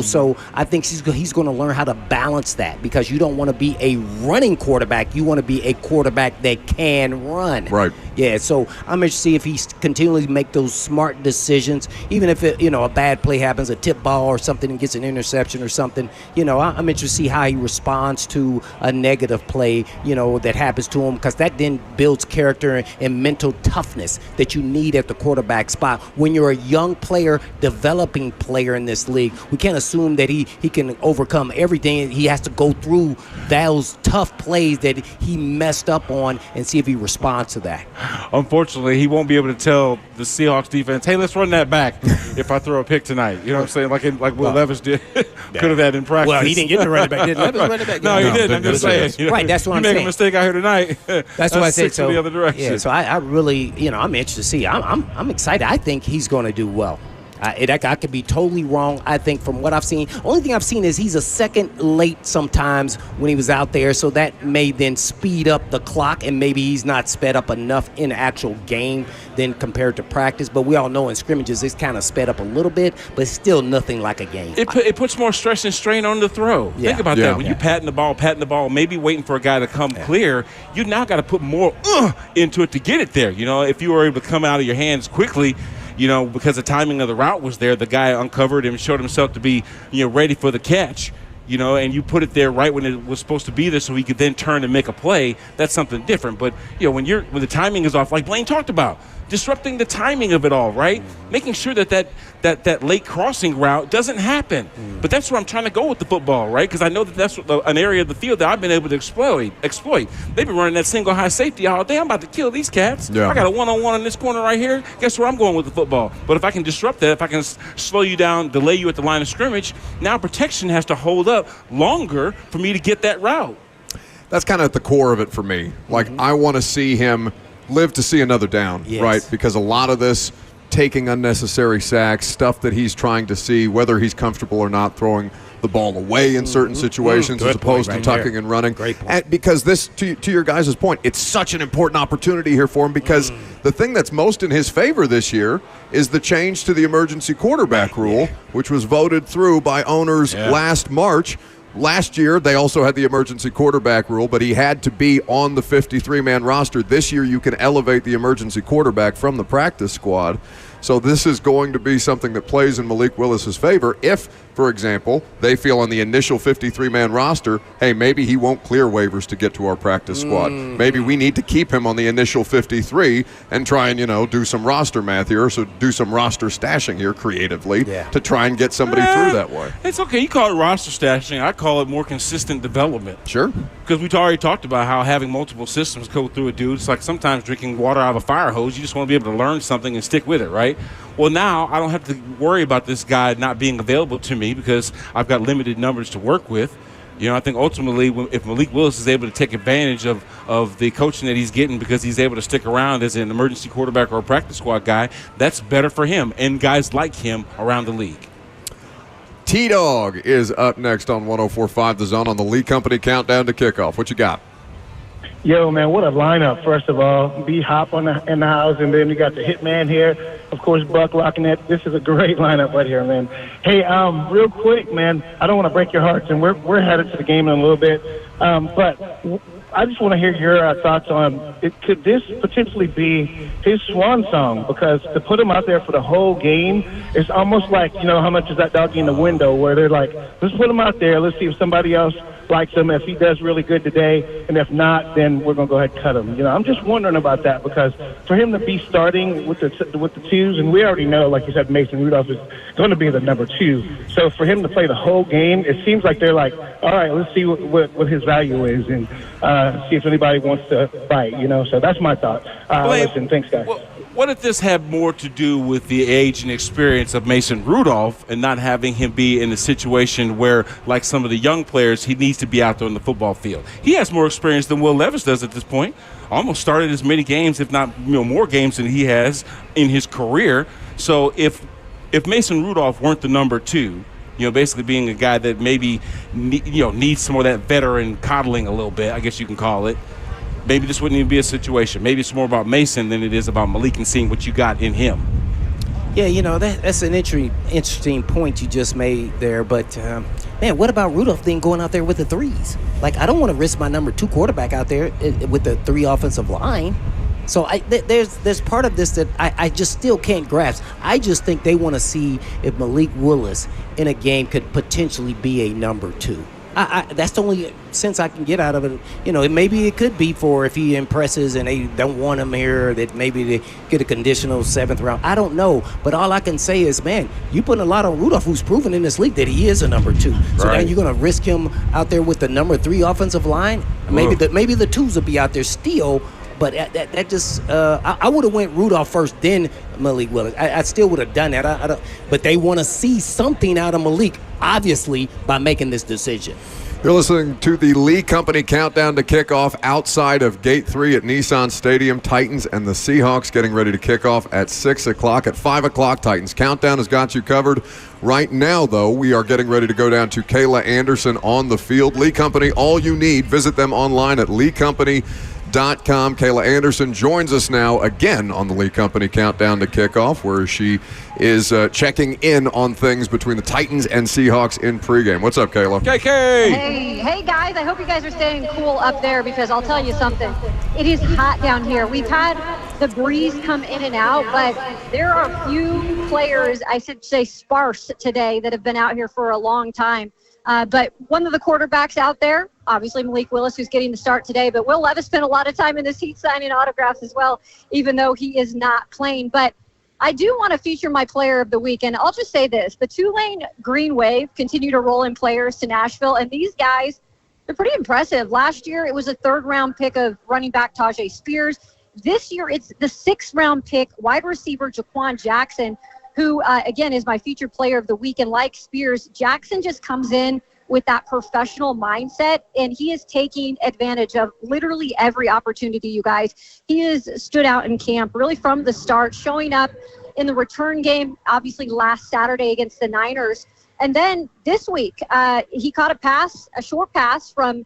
So I think he's going to learn how to balance that, because you don't want to be a running quarterback. You want to be a quarterback that can run. Right. Yeah, so I'm interested to see if he continually make those smart decisions, even if a bad play happens, a tip ball or something, and gets an interception or something. I'm interested to see how he responds to a negative play, that happens to him, because that then builds character and mental toughness that you need at the quarterback spot. When you're a young player, developing player in this league, we can't assume that he can overcome everything. He has to go through those tough plays that he messed up on and see if he responds to that. Unfortunately, he won't be able to tell the Seahawks defense, hey, let's run that back if I throw a pick tonight. You know what I'm saying? Like Will Levis did, could have had in practice. Well, he didn't get to run it back. Did Levis run it back? No, he didn't. I'm just saying. Right, that's what I'm saying. You make a mistake out here tonight. That's what I said. So the other direction. Yeah, so I really, I'm interested to see. I'm excited. I think he's going to do well. I could be totally wrong. I think from what I've seen, only thing I've seen is he's a second late sometimes when he was out there, so that may then speed up the clock, and maybe he's not sped up enough in the actual game than compared to practice. But we all know in scrimmages it's kind of sped up a little bit, but still nothing like a game. It puts more stress and strain on the throw. Yeah. Think about that. When you patting the ball, maybe waiting for a guy to come clear, you now got to put more into it to get it there. If you were able to come out of your hands quickly, because the timing of the route was there, the guy uncovered and showed himself to be, ready for the catch, and you put it there right when it was supposed to be there so he could then turn and make a play. That's something different. But, when the timing is off, like Blaine talked about, disrupting the timing of it all, right? Making sure that late crossing route doesn't happen. But that's where I'm trying to go with the football, right? Because I know that's an area of the field that I've been able to exploit. They've been running that single high safety all day. I'm about to kill these cats. Yeah. I got a one-on-one in this corner right here. Guess where I'm going with the football? But if I can disrupt that, if I can slow you down, delay you at the line of scrimmage, now protection has to hold up longer for me to get that route. That's kind of at the core of it for me. Like, I want to see him live to see another down, right? Because a lot of this taking unnecessary sacks, stuff that he's trying to see whether he's comfortable or not throwing the ball away in certain situations as opposed to tucking and running. Great point. And because this, to your guys' point, it's such an important opportunity here for him, because the thing that's most in his favor this year is the change to the emergency quarterback rule, which was voted through by owners last March. Last year, they also had the emergency quarterback rule, but he had to be on the 53-man roster. This year, you can elevate the emergency quarterback from the practice squad. So this is going to be something that plays in Malik Willis's favor if, for example, they feel on the initial 53-man roster, hey, maybe he won't clear waivers to get to our practice squad. Maybe we need to keep him on the initial 53 and try and, do some roster math here, so do some roster stashing here creatively to try and get somebody through that way. It's okay. You call it roster stashing. I call it more consistent development. Sure. Because we've already talked about how having multiple systems go through a dude, it's like sometimes drinking water out of a fire hose. You just want to be able to learn something and stick with it, right? Well, now I don't have to worry about this guy not being available to me because I've got limited numbers to work with. I think ultimately if Malik Willis is able to take advantage of the coaching that he's getting because he's able to stick around as an emergency quarterback or a practice squad guy, that's better for him and guys like him around the league. T-Dog is up next on 104.5 The Zone on the Lee Company Countdown to Kickoff. What you got? Yo, man, what a lineup, first of all. B-Hop in the house, and then you got the Hitman here. Of course, Buck rocking it. This is a great lineup right here, man. Hey, real quick, man, I don't want to break your hearts, and we're headed to the game in a little bit. But I just want to hear your thoughts on could this potentially be his swan song? Because to put him out there for the whole game, it's almost like, how much is that doggy in the window where they're like, let's put him out there. Let's see if somebody else likes him, if he does really good today, and if not, then we're going to go ahead and cut him. I'm just wondering about that because for him to be starting with the twos, and we already know, like you said, Mason Rudolph is going to be the number 2. So for him to play the whole game, it seems like they're like, all right, let's see what his value is and see if anybody wants to fight, So that's my thought. Listen, thanks, guys. What if this had more to do with the age and experience of Mason Rudolph and not having him be in a situation where, like some of the young players, he needs to be out there on the football field? He has more experience than Will Levis does at this point. Almost started as many games, if not more games than he has in his career. So if Mason Rudolph weren't the number 2, basically being a guy that maybe needs some of that veteran coddling a little bit, I guess you can call it, maybe this wouldn't even be a situation. Maybe it's more about Mason than it is about Malik and seeing what you got in him. Yeah, that's an interesting point you just made there. But, man, what about Rudolph then going out there with the threes? Like, I don't want to risk my number 2 quarterback out there with the 3 offensive line. So there's part of this that I just still can't grasp. I just think they want to see if Malik Willis in a game could potentially be a number 2. That's the only sense I can get out of it. Maybe it could be for if he impresses and they don't want him here, that maybe they get a conditional 7th round. I don't know. But all I can say is, man, you putting a lot on Rudolph, who's proven in this league that he is a number 2. So now you're going to risk him out there with the number 3 offensive line? Maybe the 2s will be out there still. But that just I would have went Rudolph first, then Malik Willis. I still would have done that. But they want to see something out of Malik, obviously, by making this decision. You're listening to the Lee Company Countdown to Kickoff outside of Gate 3 at Nissan Stadium. Titans and the Seahawks getting ready to kick off at 6 o'clock. At 5 o'clock, Titans Countdown has got you covered. Right now, though, we are getting ready to go down to Kayla Anderson on the field. Lee Company, all you need. Visit them online at leecompany.com. Kayla Anderson joins us now again on the Lee Company Countdown to Kickoff, where she is checking in on things between the Titans and Seahawks in pregame. What's up, Kayla? KK! Hey guys, I hope you guys are staying cool up there because I'll tell you something. It is hot down here. We've had the breeze come in and out, but there are a few players, I should say sparse today, that have been out here for a long time. But one of the quarterbacks out there, obviously Malik Willis, who's getting the start today, but Will Levis spent a lot of time in this heat signing autographs as well, even though he is not playing. But I do want to feature my player of the week, and I'll just say this. The Tulane Green Wave continue to roll in players to Nashville, and these guys, they're pretty impressive. Last year, it was a 3rd-round pick of running back Tajay Spears. This year, it's the 6th-round pick, wide receiver Jaquan Jackson, who, again, is my featured player of the week. And like Spears, Jackson just comes in with that professional mindset, and he is taking advantage of literally every opportunity, you guys. He has stood out in camp really from the start, showing up in the return game, obviously last Saturday against the Niners. And then this week, he caught a short pass from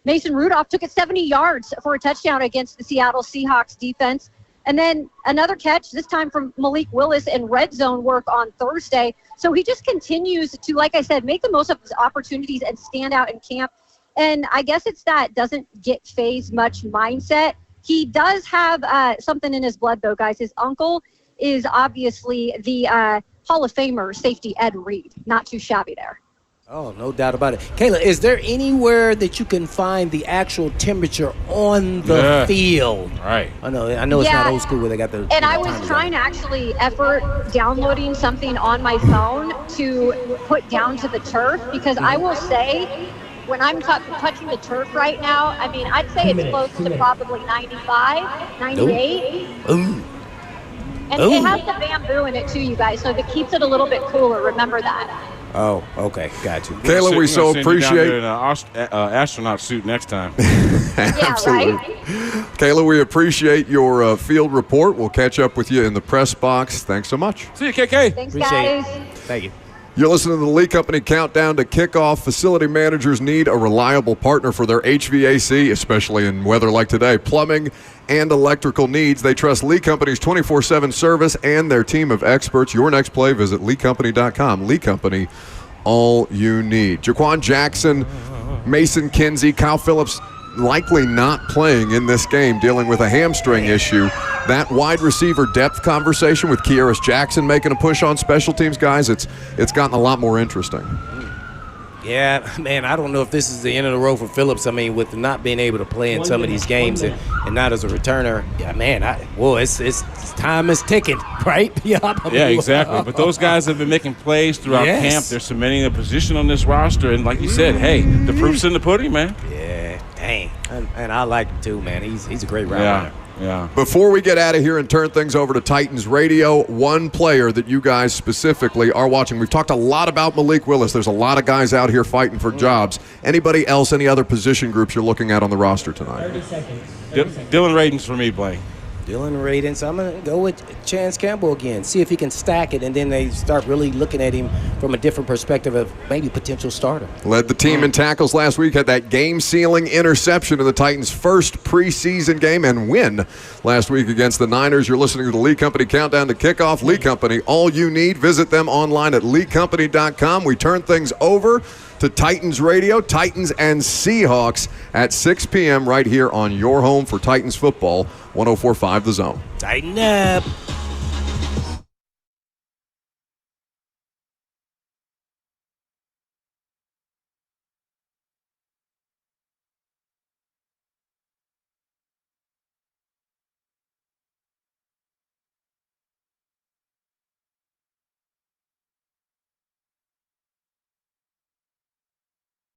Mason Rudolph, took it 70 yards for a touchdown against the Seattle Seahawks defense. And then another catch, this time from Malik Willis in red zone work on Thursday. So he just continues to, like I said, make the most of his opportunities and stand out in camp. And I guess it's that doesn't get phased much mindset. He does have something in his blood, though, guys. His uncle is obviously the Hall of Famer safety Ed Reed. Not too shabby there. Oh, no doubt about it. Kayla, is there anywhere that you can find the actual temperature on the field? Right. I know it's not old school where they got the. And I was trying to actually effort downloading something on my phone to put down to the turf, because I will say, when I'm touching the turf right now, I mean, I'd say it's close to probably 95, 98. Ooh. And it has the bamboo in it too, you guys, so if it keeps it a little bit cooler, remember that. Oh, okay, got you. Kayla, we so appreciate an astronaut suit next time. Absolutely. Yeah, right? Kayla, we appreciate your field report. We'll catch up with you in the press box. Thanks so much. See you, KK. Thanks, Appreciate guys. it. Thank you. You're listening to the Lee Company Countdown to Kickoff. Facility managers need a reliable partner for their HVAC, especially in weather like today. Plumbing and electrical needs. They trust Lee Company's 24/7 service and their team of experts. Your next play, visit leecompany.com. Lee Company, all you need. Jaquan Jackson, Mason Kinsey, Kyle Phillips likely not playing in this game, dealing with a hamstring issue. That wide receiver depth conversation with Kearis Jackson making a push on special teams, guys, it's gotten a lot more interesting. Yeah, man, I don't know if this is the end of the road for Phillips. I mean, with not being able to play in some of these games and not as a returner, yeah, man, it's time is ticking, right? Yeah, exactly. But those guys have been making plays throughout camp. They're cementing a position on this roster, and like you said, hey, the proof's in the pudding, man. Yeah, dang. And I like him too, man. He's a great route runner. Yeah. Before we get out of here and turn things over to Titans Radio, one player that you guys specifically are watching. We've talked a lot about Malik Willis. There's a lot of guys out here fighting for jobs. Anybody else, any other position groups you're looking at on the roster tonight? 30 seconds. Dylan Radins for me, Blaine. Dylan Radins. I'm going to go with Chance Campbell again. See if he can stack it, and then they start really looking at him from a different perspective of maybe potential starter. Led the team in tackles last week, had that game-sealing interception in the Titans' first preseason game and win last week against the Niners. You're listening to the Lee Company Countdown to Kickoff. Lee Company, all you need. Visit them online at leecompany.com. We turn things over to Titans Radio, Titans and Seahawks at 6 p.m. right here on your home for Titans football, 104.5 The Zone. Tighten up.